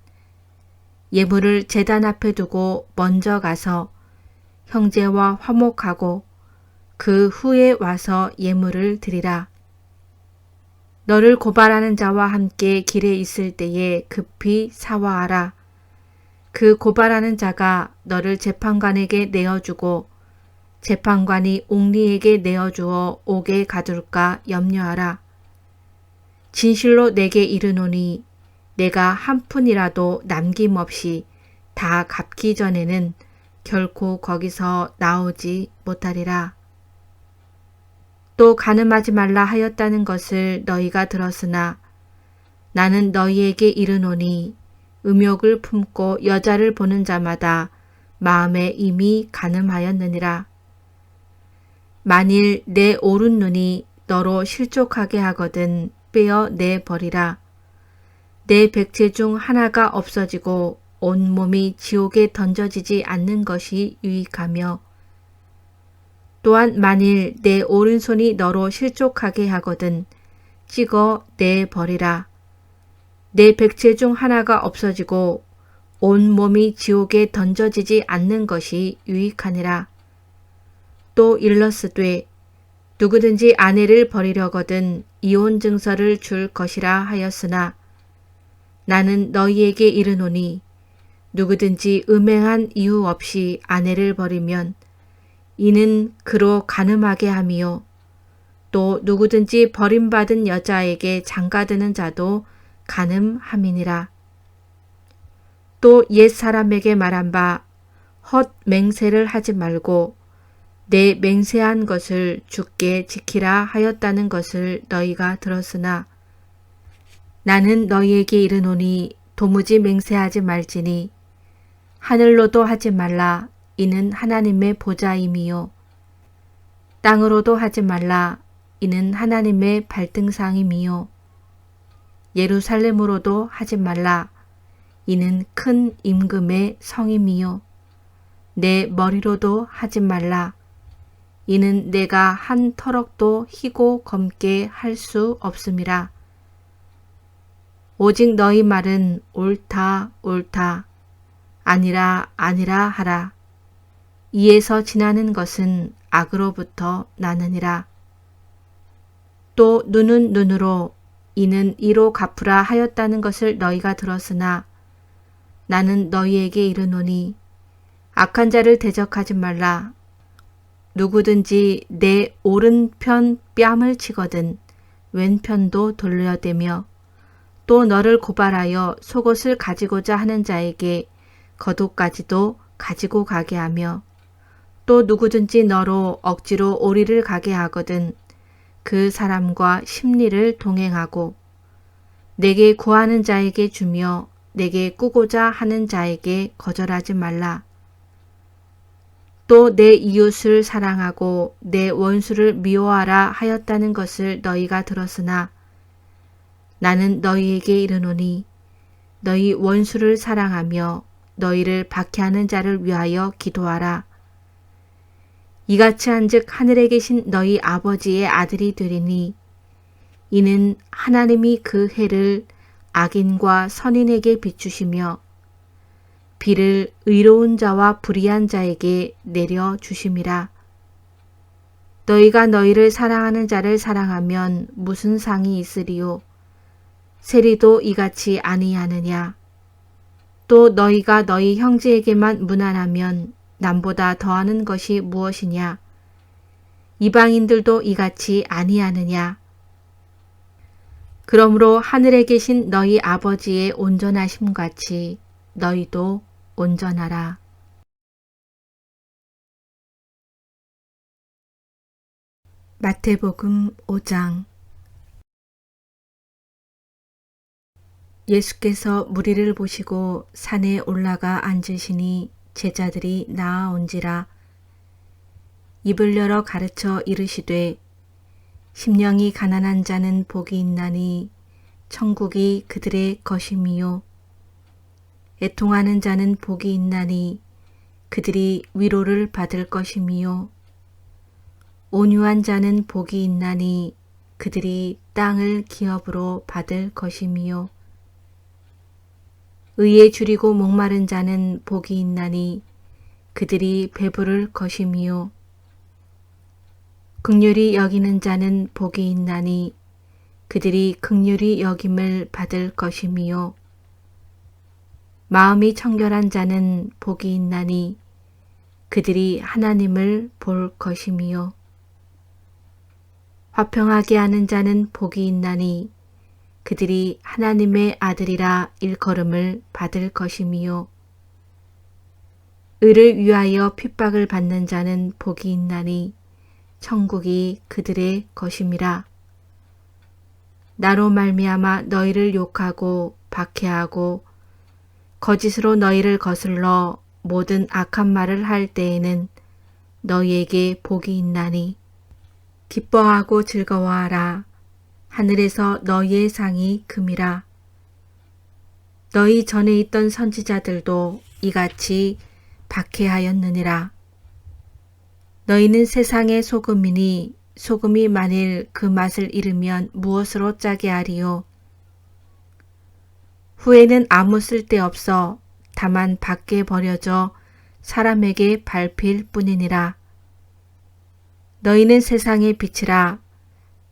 예물을 제단 앞에 두고 먼저 가서 형제와 화목하고 그 후에 와서 예물을 드리라. 너를 고발하는 자와 함께 길에 있을 때에 급히 사화하라. 그 고발하는 자가 너를 재판관에게 내어주고 재판관이 옥리에게 내어주어 옥에 가둘까 염려하라. 진실로 내게 이르노니 내가 한 푼이라도 남김없이 다 갚기 전에는 결코 거기서 나오지 못하리라. 또 간음하지 말라 하였다는 것을 너희가 들었으나 나는 너희에게 이르노니 음욕을 품고 여자를 보는 자마다 마음에 이미 간음하였느니라. 만일 내 오른 눈이 너로 실족하게 하거든 빼어 내버리라. 내 백체 중 하나가 없어지고 온몸이 지옥에 던져지지 않는 것이 유익하며 또한 만일 내 오른손이 너로 실족하게 하거든 찍어 내버리라. 내 백체 중 하나가 없어지고 온몸이 지옥에 던져지지 않는 것이 유익하니라. 또 일러스되 누구든지 아내를 버리려거든 이혼 증서를 줄 것이라 하였으나 나는 너희에게 이르노니 누구든지 음행한 이유 없이 아내를 버리면 이는 그로 간음하게 함이요 또 누구든지 버림받은 여자에게 장가드는 자도 간음함이니라. 또 옛사람에게 말한 바 헛 맹세를 하지 말고 내 맹세한 것을 주께 지키라 하였다는 것을 너희가 들었으나 나는 너희에게 이르노니 도무지 맹세하지 말지니 하늘로도 하지 말라. 이는 하나님의 보좌임이요 땅으로도 하지 말라. 이는 하나님의 발등상임이요 예루살렘으로도 하지 말라. 이는 큰 임금의 성임이요 내 머리로도 하지 말라. 이는 내가 한 터럭도 희고 검게 할 수 없음이라. 오직 너희 말은 옳다 옳다 아니라 아니라 하라. 이에서 지나는 것은 악으로부터 나느니라. 또 눈은 눈으로 이는 이로 갚으라 하였다는 것을 너희가 들었으나 나는 너희에게 이르노니 악한 자를 대적하지 말라. 누구든지 내 오른편 뺨을 치거든 왼편도 돌려대며 또 너를 고발하여 속옷을 가지고자 하는 자에게 겉옷까지도 가지고 가게 하며 또 누구든지 너로 억지로 오리를 가게 하거든 그 사람과 심리를 동행하고 내게 구하는 자에게 주며 내게 꾸고자 하는 자에게 거절하지 말라. 또 내 이웃을 사랑하고 내 원수를 미워하라 하였다는 것을 너희가 들었으나 나는 너희에게 이르노니 너희 원수를 사랑하며 너희를 박해하는 자를 위하여 기도하라. 이같이 한즉 하늘에 계신 너희 아버지의 아들이 되리니 이는 하나님이 그 해를 악인과 선인에게 비추시며 비를 의로운 자와 불의한 자에게 내려 주심이라. 너희가 너희를 사랑하는 자를 사랑하면 무슨 상이 있으리요? 세리도 이같이 아니하느냐? 또 너희가 너희 형제에게만 무난하면 남보다 더하는 것이 무엇이냐? 이방인들도 이같이 아니하느냐? 그러므로 하늘에 계신 너희 아버지의 온전하심 같이 너희도 온전하라. 마태복음 5장. 예수께서 무리를 보시고 산에 올라가 앉으시니 제자들이 나아온지라. 입을 열어 가르쳐 이르시되 심령이 가난한 자는 복이 있나니 천국이 그들의 것임이요. 애통하는 자는 복이 있나니 그들이 위로를 받을 것임이요. 온유한 자는 복이 있나니 그들이 땅을 기업으로 받을 것임이요. 의에 줄이고 목마른 자는 복이 있나니 그들이 배부를 것임이요. 긍휼히 여기는 자는 복이 있나니 그들이 긍휼히 여김을 받을 것임이요. 마음이 청결한 자는 복이 있나니 그들이 하나님을 볼 것임이요. 화평하게 하는 자는 복이 있나니 그들이 하나님의 아들이라 일컬음을 받을 것임이요. 의를 위하여 핍박을 받는 자는 복이 있나니 천국이 그들의 것임이라. 나로 말미암아 너희를 욕하고 박해하고 거짓으로 너희를 거슬러 모든 악한 말을 할 때에는 너희에게 복이 있나니 기뻐하고 즐거워하라. 하늘에서 너희의 상이 금이라. 너희 전에 있던 선지자들도 이같이 박해하였느니라. 너희는 세상의 소금이니 소금이 만일 그 맛을 잃으면 무엇으로 짜게 하리요? 후에는 아무 쓸데없어 다만 밖에 버려져 사람에게 밟힐 뿐이니라. 너희는 세상의 빛이라.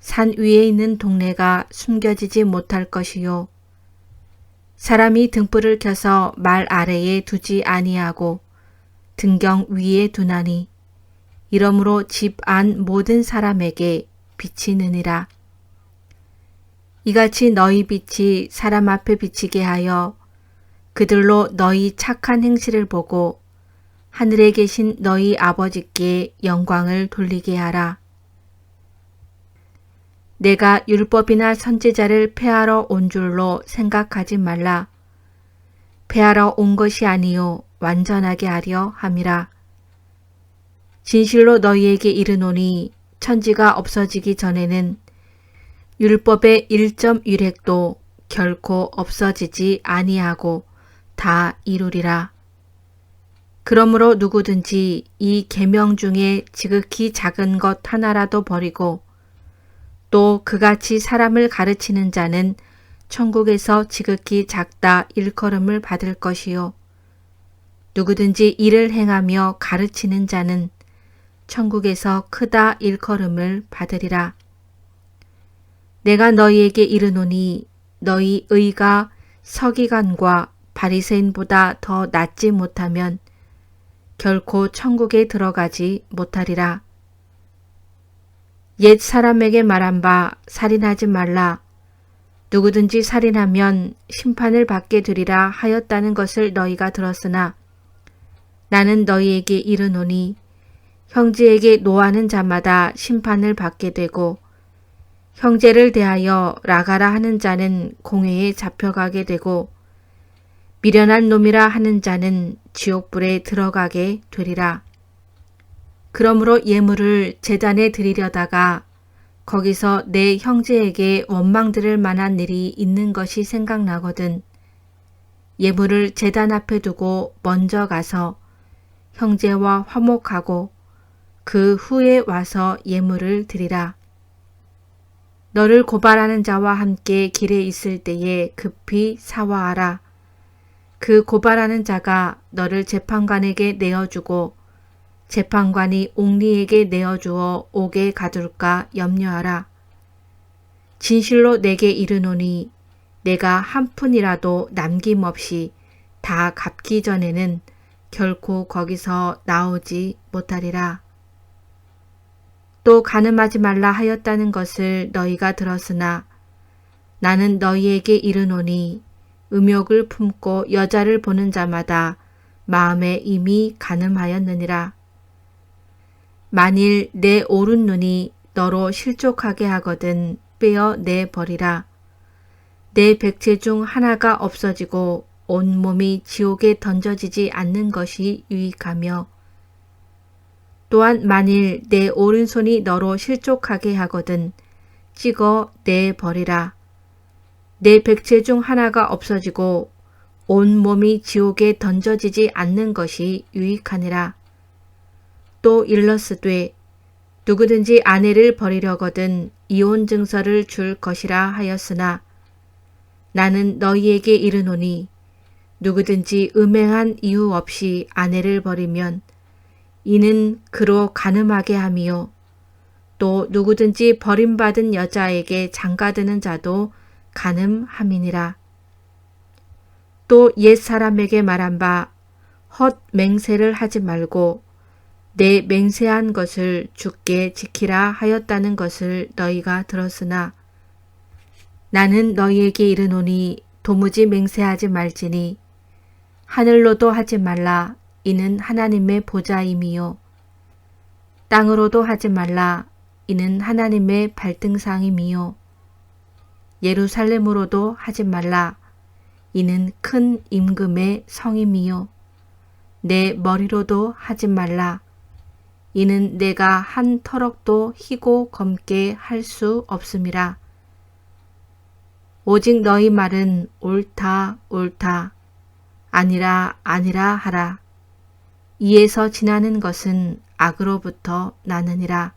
산 위에 있는 동네가 숨겨지지 못할 것이요. 사람이 등불을 켜서 말 아래에 두지 아니하고 등경 위에 두나니 이러므로 집 안 모든 사람에게 빛이 느니라. 이같이 너희 빛이 사람 앞에 비치게 하여 그들로 너희 착한 행실을 보고 하늘에 계신 너희 아버지께 영광을 돌리게 하라. 내가 율법이나 선지자를 폐하러 온 줄로 생각하지 말라. 폐하러 온 것이 아니요 완전하게 하려 함이라. 진실로 너희에게 이르노니 천지가 없어지기 전에는 율법의 1.1획도 결코 없어지지 아니하고 다 이루리라. 그러므로 누구든지 이 계명 중에 지극히 작은 것 하나라도 버리고 또 그같이 사람을 가르치는 자는 천국에서 지극히 작다 일컬음을 받을 것이요. 누구든지 이를 행하며 가르치는 자는 천국에서 크다 일컬음을 받으리라. 내가 너희에게 이르노니 너희 의가 서기관과 바리새인보다 더 낫지 못하면 결코 천국에 들어가지 못하리라. 옛 사람에게 말한 바 살인하지 말라. 누구든지 살인하면 심판을 받게 되리라 하였다는 것을 너희가 들었으나 나는 너희에게 이르노니 형제에게 노하는 자마다 심판을 받게 되고 형제를 대하여 나가라 하는 자는 공회에 잡혀가게 되고 미련한 놈이라 하는 자는 지옥불에 들어가게 되리라. 그러므로 예물을 제단에 드리려다가 거기서 내 형제에게 원망 들을 만한 일이 있는 것이 생각나거든 예물을 제단 앞에 두고 먼저 가서 형제와 화목하고 그 후에 와서 예물을 드리라. 너를 고발하는 자와 함께 길에 있을 때에 급히 사화하라. 그 고발하는 자가 너를 재판관에게 내어주고 재판관이 옥리에게 내어주어 옥에 가둘까 염려하라. 진실로 내게 이르노니 내가 한 푼이라도 남김없이 다 갚기 전에는 결코 거기서 나오지 못하리라. 또 간음하지 말라 하였다는 것을 너희가 들었으나 나는 너희에게 이르노니 음욕을 품고 여자를 보는 자마다 마음에 이미 간음하였느니라. 만일 내 오른 눈이 너로 실족하게 하거든 빼어 내버리라. 내 백체 중 하나가 없어지고 온몸이 지옥에 던져지지 않는 것이 유익하며 또한 만일 내 오른손이 너로 실족하게 하거든 찍어 내버리라. 내 백체 중 하나가 없어지고 온몸이 지옥에 던져지지 않는 것이 유익하니라. 또 일러스되 누구든지 아내를 버리려거든 이혼 증서를 줄 것이라 하였으나 나는 너희에게 이르노니 누구든지 음행한 이유 없이 아내를 버리면 이는 그로 간음하게 함이요 또 누구든지 버림받은 여자에게 장가드는 자도 간음함이니라. 또 옛사람에게 말한 바 헛 맹세를 하지 말고 내 맹세한 것을 주께 지키라 하였다는 것을 너희가 들었으나 나는 너희에게 이르노니 도무지 맹세하지 말지니 하늘로도 하지 말라 이는 하나님의 보좌임이요 땅으로도 하지 말라 이는 하나님의 발등상임이요 예루살렘으로도 하지 말라 이는 큰 임금의 성임이요 내 머리로도 하지 말라 이는 내가 한 터럭도 희고 검게 할 수 없음이라. 오직 너희 말은 옳다 옳다 아니라 아니라 하라. 이에서 지나는 것은 악으로부터 나느니라.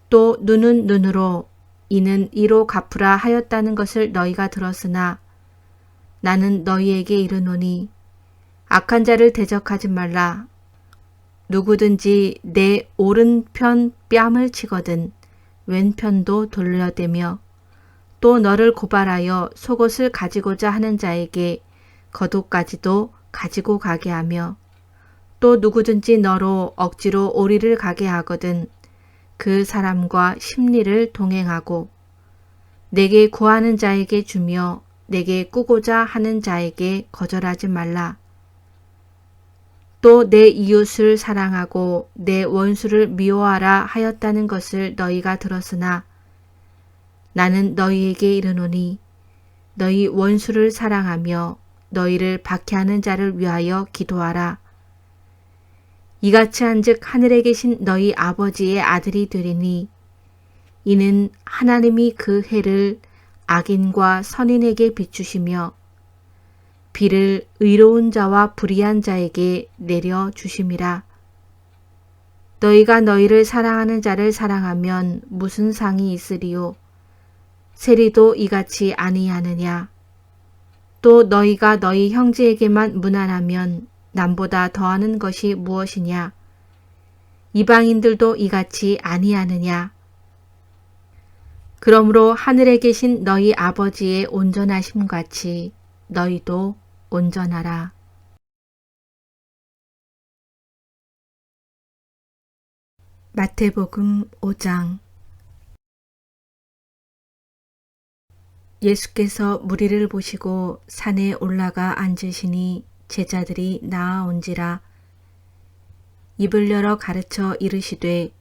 또 눈은 눈으로 이는 이로 갚으라 하였다는 것을 너희가 들었으나 나는 너희에게 이르노니 악한 자를 대적하지 말라. 누구든지 내 오른편 뺨을 치거든 왼편도 돌려대며 또 너를 고발하여 속옷을 가지고자 하는 자에게 겉옷까지도 가지고 가게 하며 또 누구든지 너로 억지로 오리를 가게 하거든 그 사람과 심리를 동행하고 내게 구하는 자에게 주며 내게 꾸고자 하는 자에게 거절하지 말라. 또 내 이웃을 사랑하고 내 원수를 미워하라 하였다는 것을 너희가 들었으나 나는 너희에게 이르노니 너희 원수를 사랑하며 너희를 박해하는 자를 위하여 기도하라. 이같이 한즉 하늘에 계신 너희 아버지의 아들이 되리니 이는 하나님이 그 해를 악인과 선인에게 비추시며 비를 의로운 자와 불의한 자에게 내려주심이라. 너희가 너희를 사랑하는 자를 사랑하면 무슨 상이 있으리요? 세리도 이같이 아니하느냐? 또 너희가 너희 형제에게만 무난하면 남보다 더하는 것이 무엇이냐? 이방인들도 이같이 아니하느냐? 그러므로 하늘에 계신 너희 아버지의 온전하심같이 너희도 온전하라. 마태복음 5장. 예수께서 무리를 보시고 산에 올라가 앉으시니 제자들이 나아온지라. 입을 열어 가르쳐 이르시되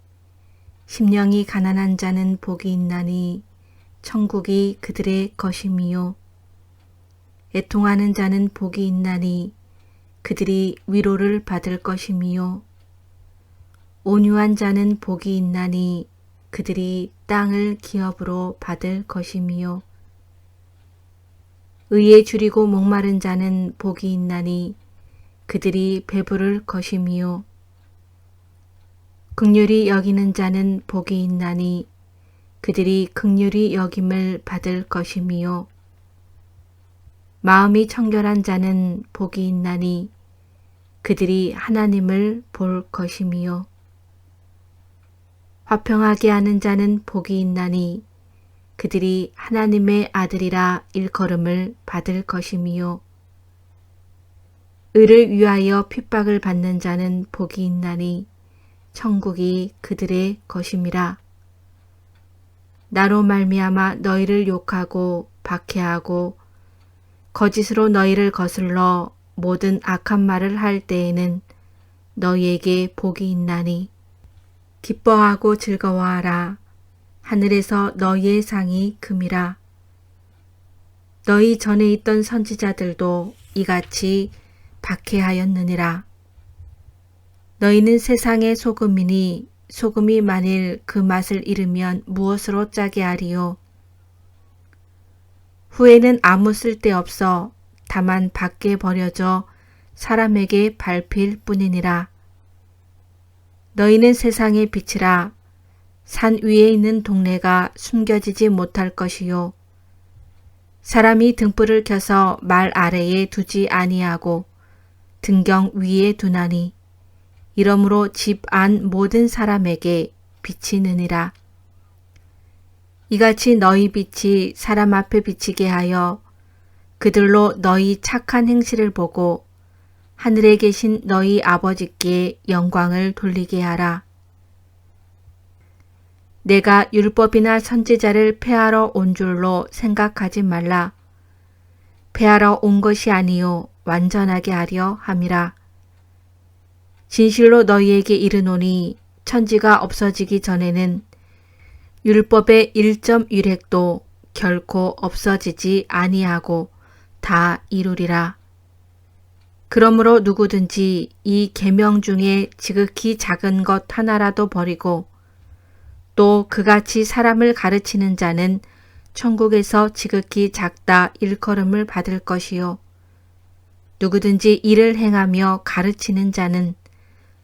심령이 가난한 자는 복이 있나니 천국이 그들의 것임이요 애통하는 자는 복이 있나니 그들이 위로를 받을 것이미요. 온유한 자는 복이 있나니 그들이 땅을 기업으로 받을 것이미요. 의에 줄이고 목마른 자는 복이 있나니 그들이 배부를 것이미요. 긍휼히 여기는 자는 복이 있나니 그들이 긍휼히 여김을 받을 것이미요. 마음이 청결한 자는 복이 있나니 그들이 하나님을 볼 것이미요. 화평하게 하는 자는 복이 있나니 그들이 하나님의 아들이라 일컬음을 받을 것이미요. 의를 위하여 핍박을 받는 자는 복이 있나니 천국이 그들의 것임이라. 나로 말미암아 너희를 욕하고 박해하고 거짓으로 너희를 거슬러 모든 악한 말을 할 때에는 너희에게 복이 있나니 기뻐하고 즐거워하라. 하늘에서 너희의 상이 금이라. 너희 전에 있던 선지자들도 이같이 박해하였느니라. 너희는 세상의 소금이니 소금이 만일 그 맛을 잃으면 무엇으로 짜게 하리요. 후에는 아무 쓸데없어 다만 밖에 버려져 사람에게 밟힐 뿐이니라. 너희는 세상의 빛이라. 산 위에 있는 동네가 숨겨지지 못할 것이요. 사람이 등불을 켜서 말 아래에 두지 아니하고 등경 위에 두나니 이러므로 집 안 모든 사람에게 빛이 느니라. 이같이 너희 빛이 사람 앞에 비치게 하여 그들로 너희 착한 행실을 보고 하늘에 계신 너희 아버지께 영광을 돌리게 하라. 내가 율법이나 선지자를 폐하러 온 줄로 생각하지 말라. 폐하러 온 것이 아니요 완전하게 하려 함이라. 진실로 너희에게 이르노니 천지가 없어지기 전에는 율법의 1.1획도 결코 없어지지 아니하고 다 이루리라. 그러므로 누구든지 이 계명 중에 지극히 작은 것 하나라도 버리고 또 그같이 사람을 가르치는 자는 천국에서 지극히 작다 일컬음을 받을 것이요. 누구든지 이를 행하며 가르치는 자는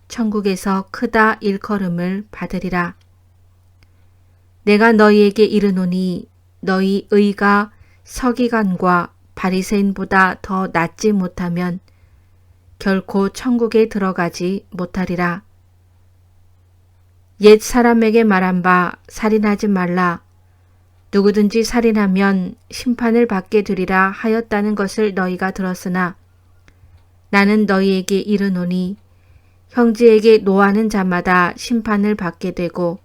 천국에서 크다 일컬음을 받으리라. 내가 너희에게 이르노니 너희 의가 서기관과 바리새인보다 더 낫지 못하면 결코 천국에 들어가지 못하리라. 옛 사람에게 말한 바 살인하지 말라. 누구든지 살인하면 심판을 받게 되리라 하였다는 것을 너희가 들었으나 나는 너희에게 이르노니 형제에게 노하는 자마다 심판을 받게 되고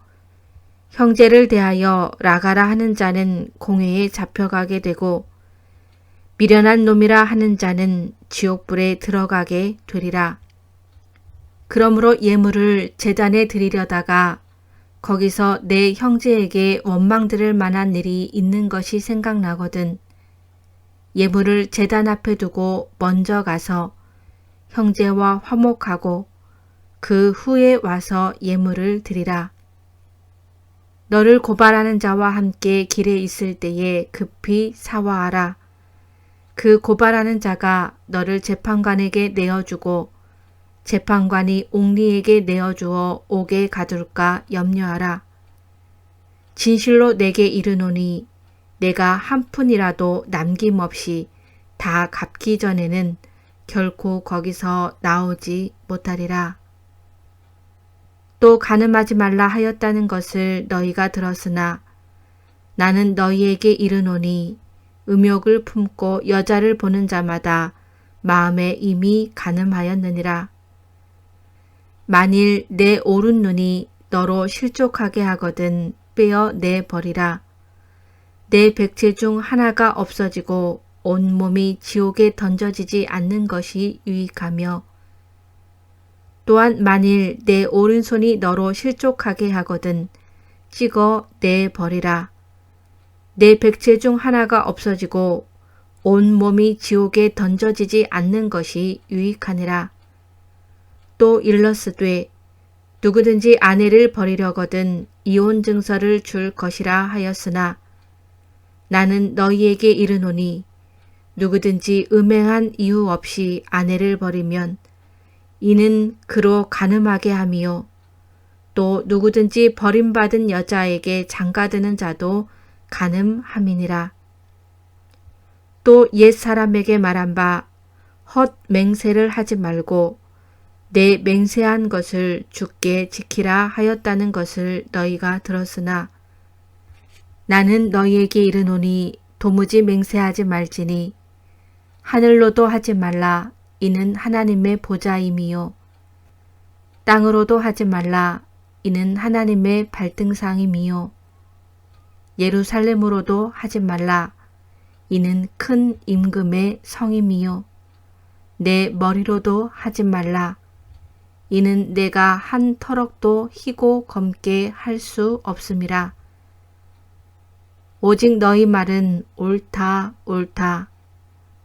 형제를 대하여 나가라 하는 자는 공회에 잡혀가게 되고 미련한 놈이라 하는 자는 지옥불에 들어가게 되리라. 그러므로 예물을 제단에 드리려다가 거기서 내 형제에게 원망 들을 만한 일이 있는 것이 생각나거든 예물을 제단 앞에 두고 먼저 가서 형제와 화목하고 그 후에 와서 예물을 드리라. 너를 고발하는 자와 함께 길에 있을 때에 급히 사화하라. 그 고발하는 자가 너를 재판관에게 내어주고 재판관이 옥리에게 내어주어 옥에 가둘까 염려하라. 진실로 내게 이르노니 내가 한 푼이라도 남김없이 다 갚기 전에는 결코 거기서 나오지 못하리라. 또 간음하지 말라 하였다는 것을 너희가 들었으나 나는 너희에게 이르노니 음욕을 품고 여자를 보는 자마다 마음에 이미 간음하였느니라. 만일 내 오른 눈이 너로 실족하게 하거든 빼어 내버리라. 내 백체 중 하나가 없어지고 온몸이 지옥에 던져지지 않는 것이 유익하며 또한 만일 내 오른손이 너로 실족하게 하거든 찍어 내버리라. 내 백체 중 하나가 없어지고 온 몸이 지옥에 던져지지 않는 것이 유익하니라. 또 일러스되 누구든지 아내를 버리려거든 이혼 증서를 줄 것이라 하였으나 나는 너희에게 이르노니 누구든지 음행한 이유 없이 아내를 버리면 이는 그로 간음하게 함이요 또 누구든지 버림받은 여자에게 장가드는 자도 간음함이니라. 또 옛사람에게 말한 바 헛 맹세를 하지 말고 내 맹세한 것을 주께 지키라 하였다는 것을 너희가 들었으나 나는 너희에게 이르노니 도무지 맹세하지 말지니 하늘로도 하지 말라 이는 하나님의 보좌임이요 땅으로도 하지 말라 이는 하나님의 발등상임이요 예루살렘으로도 하지 말라 이는 큰 임금의 성임이요 내 머리로도 하지 말라 이는 내가 한 터럭도 희고 검게 할 수 없음이라. 오직 너희 말은 옳다 옳다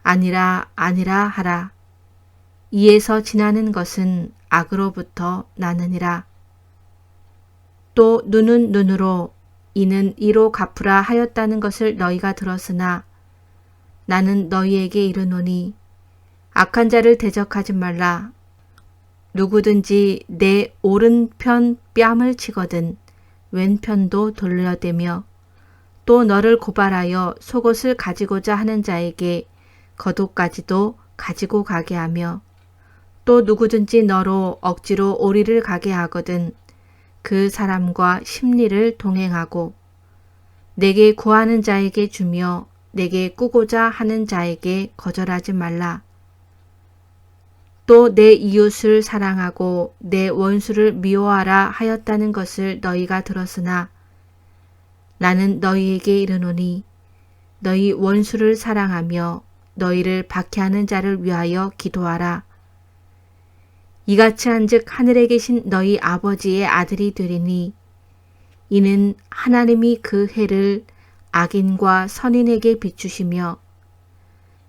아니라 아니라 하라. 이에서 지나는 것은 악으로부터 나느니라. 또 눈은 눈으로 이는 이로 갚으라 하였다는 것을 너희가 들었으나 나는 너희에게 이르노니 악한 자를 대적하지 말라. 누구든지 내 오른편 뺨을 치거든 왼편도 돌려대며 또 너를 고발하여 속옷을 가지고자 하는 자에게 겉옷까지도 가지고 가게 하며 또 누구든지 너로 억지로 오리를 가게 하거든 그 사람과 심리를 동행하고 내게 구하는 자에게 주며 내게 꾸고자 하는 자에게 거절하지 말라. 또 내 이웃을 사랑하고 내 원수를 미워하라 하였다는 것을 너희가 들었으나 나는 너희에게 이르노니 너희 원수를 사랑하며 너희를 박해하는 자를 위하여 기도하라. 이같이 한즉 하늘에 계신 너희 아버지의 아들이 되리니 이는 하나님이 그 해를 악인과 선인에게 비추시며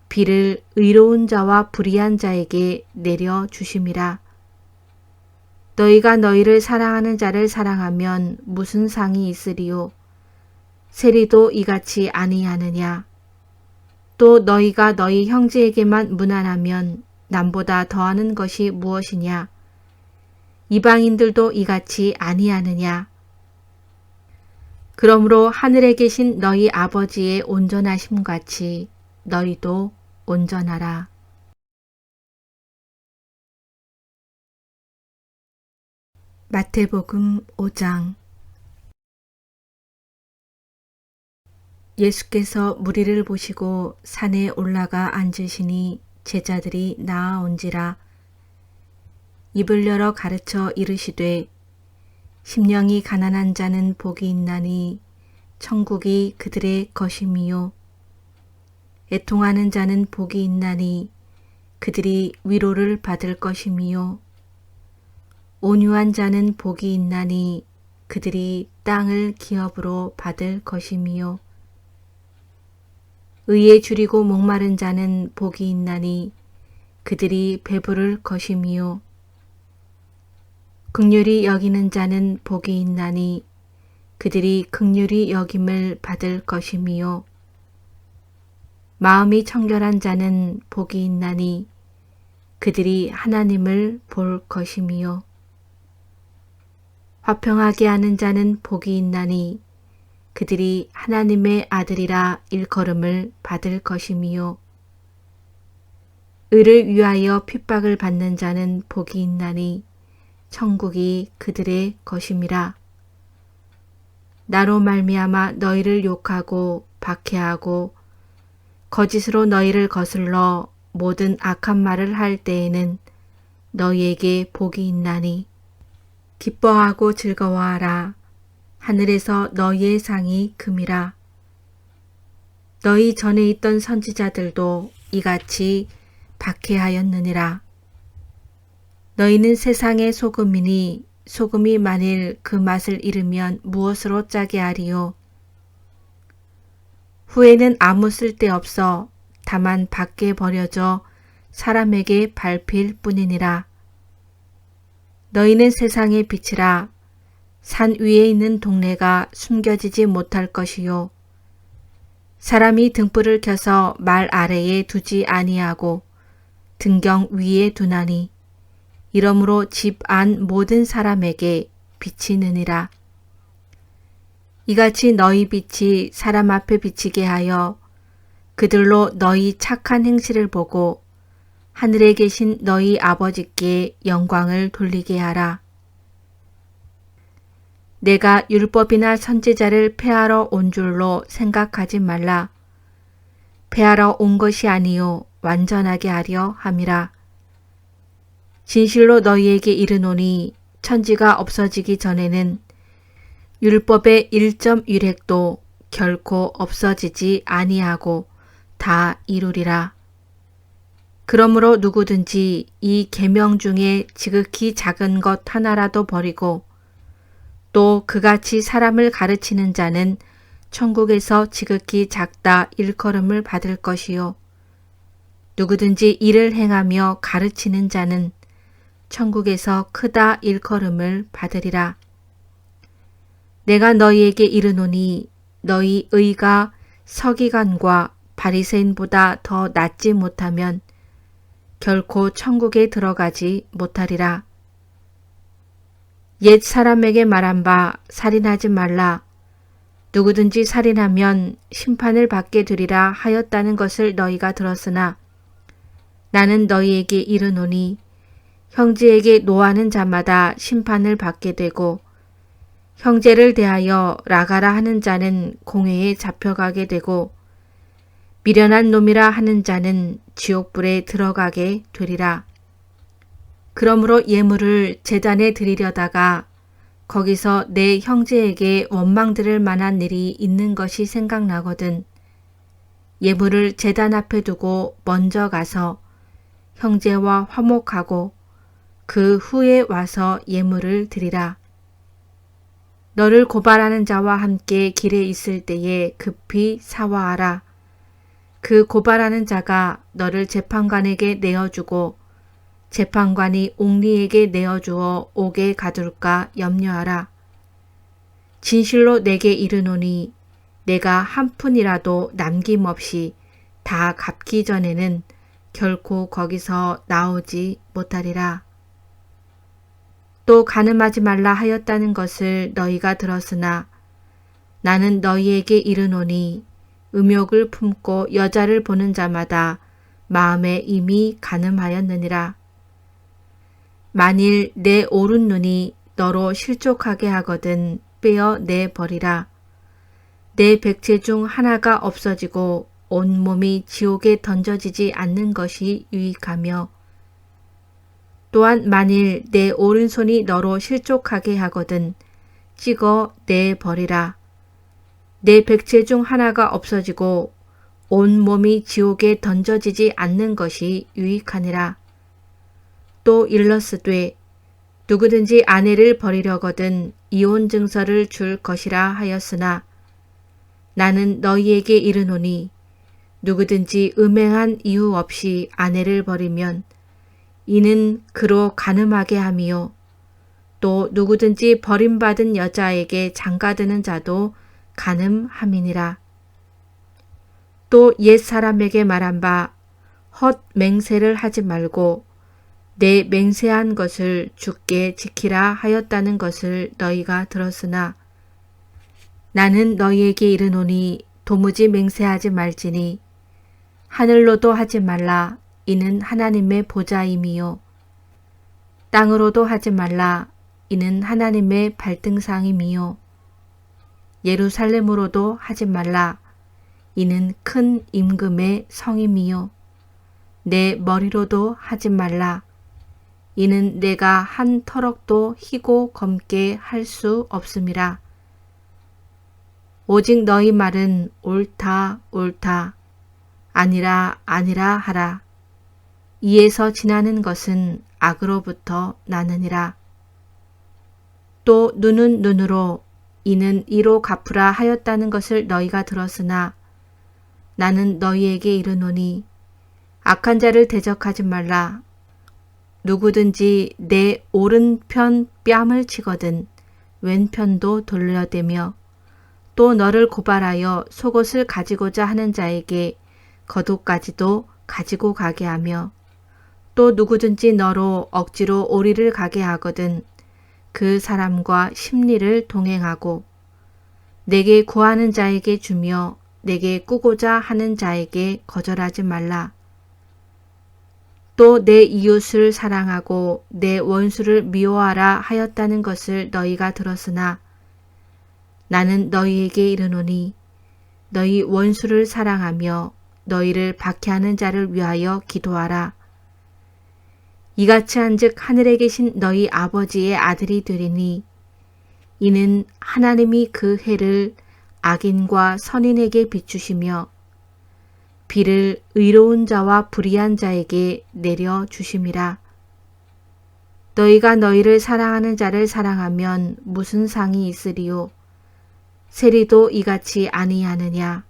비를 의로운 자와 불의한 자에게 내려 주심이라. 너희가 너희를 사랑하는 자를 사랑하면 무슨 상이 있으리요? 세리도 이같이 아니하느냐? 또 너희가 너희 형제에게만 무난하면 남보다 더하는 것이 무엇이냐? 이방인들도 이같이 아니하느냐? 그러므로 하늘에 계신 너희 아버지의 온전하심같이 너희도 온전하라. 마태복음 5장. 예수께서 무리를 보시고 산에 올라가 앉으시니 제자들이 나아온지라. 입을 열어 가르쳐 이르시되 심령이 가난한 자는 복이 있나니 천국이 그들의 것임이요 애통하는 자는 복이 있나니 그들이 위로를 받을 것임이요 온유한 자는 복이 있나니 그들이 땅을 기업으로 받을 것임이요 의에 줄이고 목마른 자는 복이 있나니 그들이 배부를 것임이요 긍휼히 여기는 자는 복이 있나니 그들이 긍휼히 여김을 받을 것임이요 마음이 청결한 자는 복이 있나니 그들이 하나님을 볼 것임이요 화평하게 하는 자는 복이 있나니 그들이 하나님의 아들이라 일컬음을 받을 것임이요 의를 위하여 핍박을 받는 자는 복이 있나니 천국이 그들의 것임이라. 나로 말미암아 너희를 욕하고 박해하고 거짓으로 너희를 거슬러 모든 악한 말을 할 때에는 너희에게 복이 있나니 기뻐하고 즐거워하라. 하늘에서 너희의 상이 금이라. 너희 전에 있던 선지자들도 이같이 박해하였느니라. 너희는 세상의 소금이니 소금이 만일 그 맛을 잃으면 무엇으로 짜게 하리요? 후에는 아무 쓸데없어 다만 밖에 버려져 사람에게 밟힐 뿐이니라. 너희는 세상의 빛이라. 산 위에 있는 동네가 숨겨지지 못할 것이요. 사람이 등불을 켜서 말 아래에 두지 아니하고 등경 위에 두나니 이러므로 집 안 모든 사람에게 빛이 느니라. 이같이 너희 빛이 사람 앞에 비치게 하여 그들로 너희 착한 행실을 보고 하늘에 계신 너희 아버지께 영광을 돌리게 하라. 내가 율법이나 선지자를 폐하러 온 줄로 생각하지 말라. 폐하러 온 것이 아니요 완전하게 하려 함이라. 진실로 너희에게 이르노니 천지가 없어지기 전에는 율법의 1.1획도 결코 없어지지 아니하고 다 이루리라. 그러므로 누구든지 이 계명 중에 지극히 작은 것 하나라도 버리고 또 그같이 사람을 가르치는 자는 천국에서 지극히 작다 일컬음을 받을 것이요. 누구든지 이를 행하며 가르치는 자는 천국에서 크다 일컬음을 받으리라. 내가 너희에게 이르노니 너희 의가 서기관과 바리새인보다 더 낫지 못하면 결코 천국에 들어가지 못하리라. 옛 사람에게 말한 바 살인하지 말라. 누구든지 살인하면 심판을 받게 되리라 하였다는 것을 너희가 들었으나 나는 너희에게 이르노니 형제에게 노하는 자마다 심판을 받게 되고 형제를 대하여 나가라 하는 자는 공회에 잡혀가게 되고 미련한 놈이라 하는 자는 지옥불에 들어가게 되리라. 그러므로 예물을 제단에 드리려다가 거기서 내 형제에게 원망 들을 만한 일이 있는 것이 생각나거든 예물을 제단 앞에 두고 먼저 가서 형제와 화목하고 그 후에 와서 예물을 드리라. 너를 고발하는 자와 함께 길에 있을 때에 급히 사화하라. 그 고발하는 자가 너를 재판관에게 내어주고 재판관이 옥리에게 내어주어 옥에 가둘까 염려하라. 진실로 내게 이르노니 내가 한 푼이라도 남김없이 다 갚기 전에는 결코 거기서 나오지 못하리라. 또 간음하지 말라 하였다는 것을 너희가 들었으나 나는 너희에게 이르노니 음욕을 품고 여자를 보는 자마다 마음에 이미 간음하였느니라. 만일 내 오른 눈이 너로 실족하게 하거든 빼어 내버리라. 내 백체 중 하나가 없어지고 온몸이 지옥에 던져지지 않는 것이 유익하며 또한 만일 내 오른손이 너로 실족하게 하거든 찍어 내버리라. 내 백체 중 하나가 없어지고 온몸이 지옥에 던져지지 않는 것이 유익하니라. 또 일러스되 누구든지 아내를 버리려거든 이혼 증서를 줄 것이라 하였으나 나는 너희에게 이르노니 누구든지 음행한 이유 없이 아내를 버리면 이는 그로 간음하게 함이요 또 누구든지 버림받은 여자에게 장가드는 자도 간음함이니라. 또 옛 사람에게 말한 바 헛 맹세를 하지 말고 내 맹세한 것을 주께 지키라 하였다는 것을 너희가 들었으나 나는 너희에게 이르노니 도무지 맹세하지 말지니 하늘로도 하지 말라. 이는 하나님의 보좌임이요 땅으로도 하지 말라. 이는 하나님의 발등상임이요 예루살렘으로도 하지 말라. 이는 큰 임금의 성임이요 내 머리로도 하지 말라. 이는 내가 한 터럭도 희고 검게 할 수 없음이라. 오직 너희 말은 옳다 옳다 아니라 아니라 하라. 이에서 지나는 것은 악으로부터 나느니라. 또 눈은 눈으로 이는 이로 갚으라 하였다는 것을 너희가 들었으나 나는 너희에게 이르노니 악한 자를 대적하지 말라. 누구든지 내 오른편 뺨을 치거든 왼편도 돌려대며 또 너를 고발하여 속옷을 가지고자 하는 자에게 겉옷까지도 가지고 가게 하며 또 누구든지 너로 억지로 오리를 가게 하거든 그 사람과 심리를 동행하고 내게 구하는 자에게 주며 내게 꾸고자 하는 자에게 거절하지 말라. 또 내 이웃을 사랑하고 내 원수를 미워하라 하였다는 것을 너희가 들었으나 나는 너희에게 이르노니 너희 원수를 사랑하며 너희를 박해하는 자를 위하여 기도하라. 이같이 한즉 하늘에 계신 너희 아버지의 아들이 되리니 이는 하나님이 그 해를 악인과 선인에게 비추시며 비를 의로운 자와 불의한 자에게 내려 주심이라. 너희가 너희를 사랑하는 자를 사랑하면 무슨 상이 있으리요? 세리도 이같이 아니하느냐?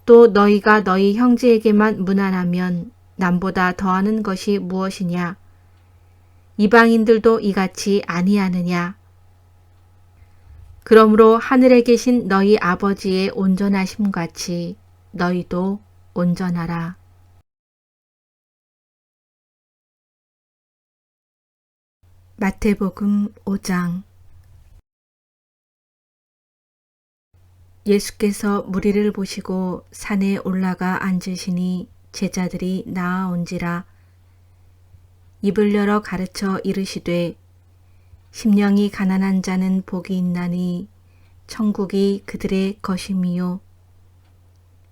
또 너희가 너희 형제에게만 무난하면 남보다 더하는 것이 무엇이냐? 이방인들도 이같이 아니하느냐? 그러므로 하늘에 계신 너희 아버지의 온전하심같이 너희도 온전하라. 마태복음 5장. 예수께서 무리를 보시고 산에 올라가 앉으시니 제자들이 나아온지라. 입을 열어 가르쳐 이르시되 심령이 가난한 자는 복이 있나니 천국이 그들의 것임이요.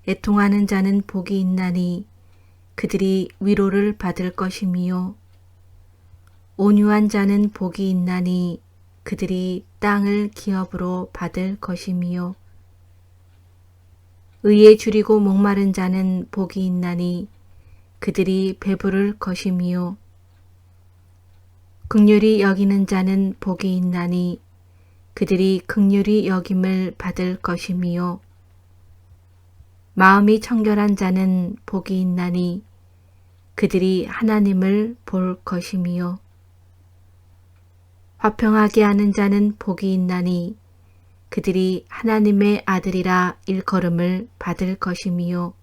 애통하는 자는 복이 있나니 그들이 위로를 받을 것임이요. 온유한 자는 복이 있나니 그들이 땅을 기업으로 받을 것임이요. 의에 줄이고 목마른 자는 복이 있나니 그들이 배부를 것임이요. 긍휼히 여기는 자는 복이 있나니 그들이 긍휼히 여김을 받을 것임이요. 마음이 청결한 자는 복이 있나니 그들이 하나님을 볼 것임이요. 화평하게 하는 자는 복이 있나니 그들이 하나님의 아들이라 일컬음을 받을 것임이요.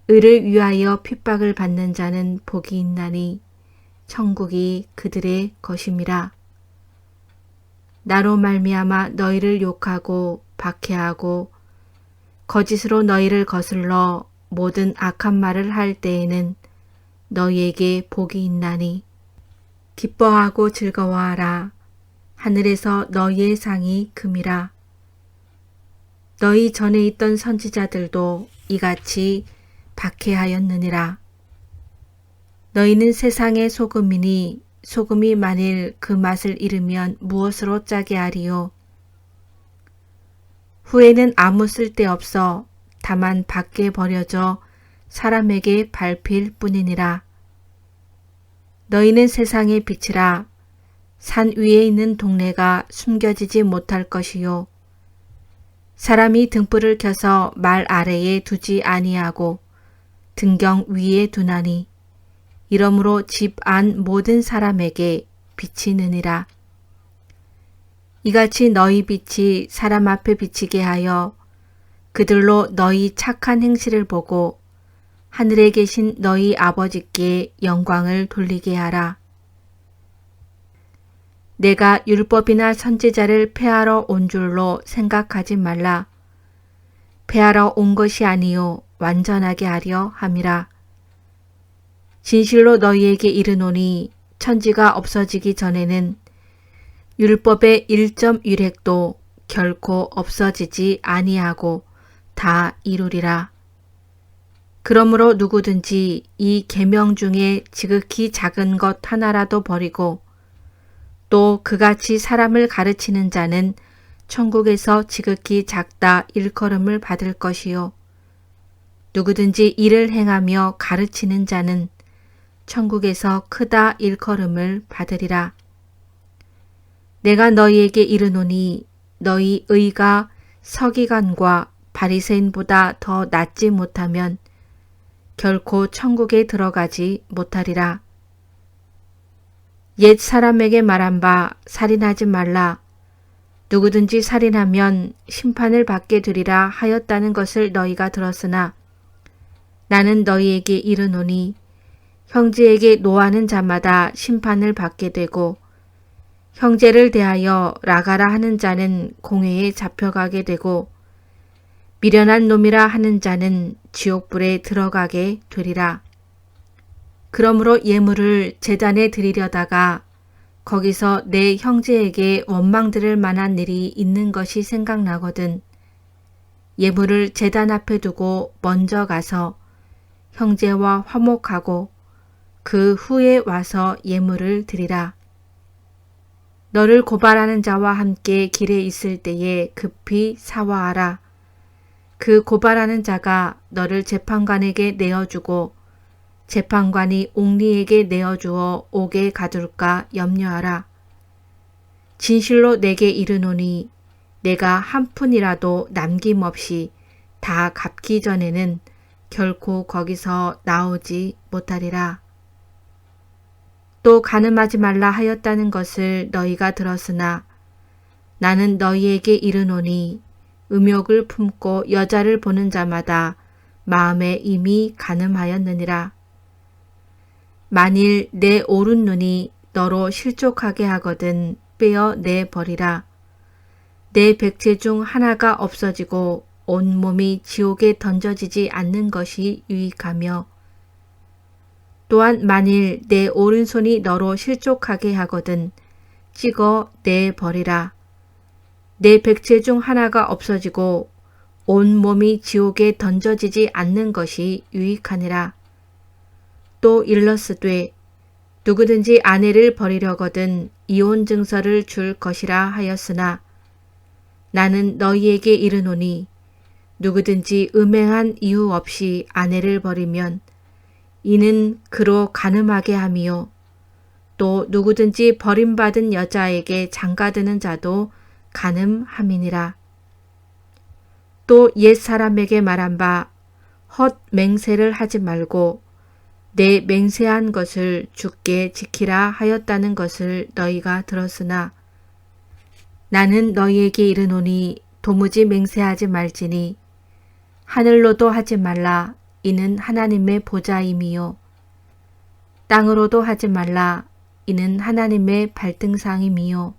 의를 위하여 핍박을 받는 자는 복이 있나니 천국이 그들의 것임이라. 나로 말미암아 너희를 욕하고 박해하고 거짓으로 너희를 거슬러 모든 악한 말을 할 때에는 너희에게 복이 있나니 기뻐하고 즐거워하라. 하늘에서 너희의 상이 금이라. 너희 전에 있던 선지자들도 이같이 박해하였느니라. 너희는 세상의 소금이니 소금이 만일 그 맛을 잃으면 무엇으로 짜게 하리요? 후에는 아무 쓸데없어 다만 밖에 버려져 사람에게 밟힐 뿐이니라. 너희는 세상의 빛이라. 산 위에 있는 동네가 숨겨지지 못할 것이요. 사람이 등불을 켜서 말 아래에 두지 아니하고 등경 위에 두나니 이러므로 집 안 모든 사람에게 빛이 느니라. 이같이 너희 빛이 사람 앞에 비치게 하여 그들로 너희 착한 행실을 보고 하늘에 계신 너희 아버지께 영광을 돌리게 하라. 내가 율법이나 선지자를 폐하러 온 줄로 생각하지 말라. 폐하러 온 것이 아니요 완전하게 하려 함이라. 진실로 너희에게 이르노니 천지가 없어지기 전에는 율법의 1.1획도 결코 없어지지 아니하고 다 이루리라. 그러므로 누구든지 이 계명 중에 지극히 작은 것 하나라도 버리고 또 그같이 사람을 가르치는 자는 천국에서 지극히 작다 일컬음을 받을 것이요. 누구든지 이를 행하며 가르치는 자는 천국에서 크다 일컬음을 받으리라. 내가 너희에게 이르노니 너희 의가 서기관과 바리새인보다 더 낫지 못하면 결코 천국에 들어가지 못하리라. 옛 사람에게 말한 바 살인하지 말라. 누구든지 살인하면 심판을 받게 되리라 하였다는 것을 너희가 들었으나 나는 너희에게 이르노니 형제에게 노하는 자마다 심판을 받게 되고 형제를 대하여 나가라 하는 자는 공회에 잡혀가게 되고 미련한 놈이라 하는 자는 지옥불에 들어가게 되리라. 그러므로 예물을 제단에 드리려다가 거기서 내 형제에게 원망 들을 만한 일이 있는 것이 생각나거든 예물을 제단 앞에 두고 먼저 가서 형제와 화목하고 그 후에 와서 예물을 드리라. 너를 고발하는 자와 함께 길에 있을 때에 급히 사화하라. 그 고발하는 자가 너를 재판관에게 내어주고 재판관이 옥리에게 내어주어 옥에 가둘까 염려하라. 진실로 내게 이르노니 내가 한 푼이라도 남김없이 다 갚기 전에는 결코 거기서 나오지 못하리라. 또 간음하지 말라 하였다는 것을 너희가 들었으나 나는 너희에게 이르노니 음욕을 품고 여자를 보는 자마다 마음에 이미 간음하였느니라. 만일 내 오른 눈이 너로 실족하게 하거든 빼어 내버리라. 내 백체 중 하나가 없어지고 온 몸이 지옥에 던져지지 않는 것이 유익하며 또한 만일 내 오른손이 너로 실족하게 하거든 찍어 내버리라. 내 백체 중 하나가 없어지고 온 몸이 지옥에 던져지지 않는 것이 유익하니라. 또 일러스되 누구든지 아내를 버리려거든 이혼 증서를 줄 것이라 하였으나 나는 너희에게 이르노니 누구든지 음행한 이유 없이 아내를 버리면 이는 그로 간음하게 함이요 또 누구든지 버림받은 여자에게 장가드는 자도 간음함이니라. 또 옛 사람에게 말한 바 헛 맹세를 하지 말고 내 맹세한 것을 주께 지키라 하였다는 것을 너희가 들었으나 나는 너희에게 이르노니 도무지 맹세하지 말지니 하늘로도 하지 말라. 이는 하나님의 보좌임이요 땅으로도 하지 말라. 이는 하나님의 발등상임이요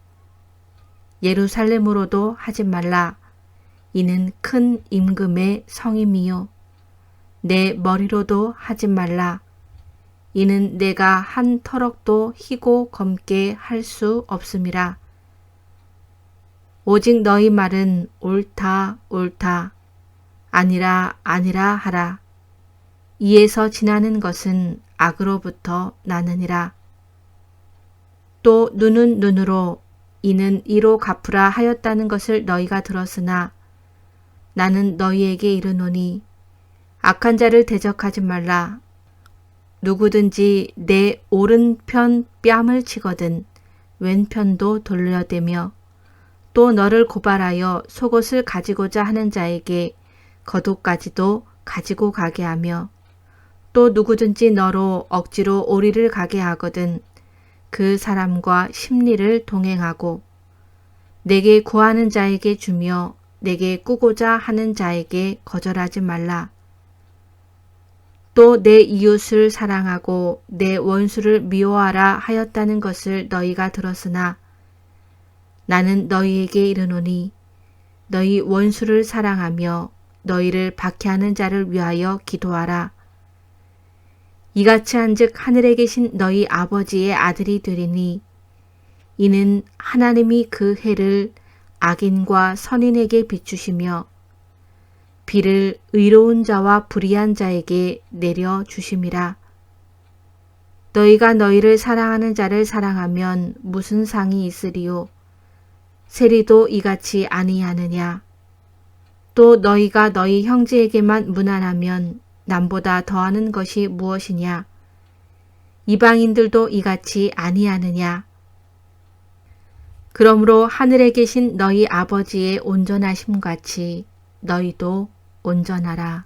예루살렘으로도 하지 말라. 이는 큰 임금의 성임이요 내 머리로도 하지 말라. 이는 내가 한 터럭도 희고 검게 할 수 없음이라. 오직 너희 말은 옳다 옳다 아니라 아니라 하라. 이에서 지나는 것은 악으로부터 나느니라. 또 눈은 눈으로 이는 이로 갚으라 하였다는 것을 너희가 들었으나 나는 너희에게 이르노니 악한 자를 대적하지 말라. 누구든지 내 오른편 뺨을 치거든 왼편도 돌려대며 또 너를 고발하여 속옷을 가지고자 하는 자에게 겉옷까지도 가지고 가게 하며 또 누구든지 너로 억지로 오리를 가게 하거든 그 사람과 심리를 동행하고 내게 구하는 자에게 주며 내게 꾸고자 하는 자에게 거절하지 말라. 또 내 이웃을 사랑하고 내 원수를 미워하라 하였다는 것을 너희가 들었으나 나는 너희에게 이르노니 너희 원수를 사랑하며 너희를 박해하는 자를 위하여 기도하라. 이같이 한즉 하늘에 계신 너희 아버지의 아들이 되리니 이는 하나님이 그 해를 악인과 선인에게 비추시며 비를 의로운 자와 불의한 자에게 내려주심이라. 너희가 너희를 사랑하는 자를 사랑하면 무슨 상이 있으리요? 세리도 이같이 아니하느냐? 또 너희가 너희 형제에게만 무난하면 남보다 더하는 것이 무엇이냐? 이방인들도 이같이 아니하느냐? 그러므로 하늘에 계신 너희 아버지의 온전하심같이 너희도 온전하라.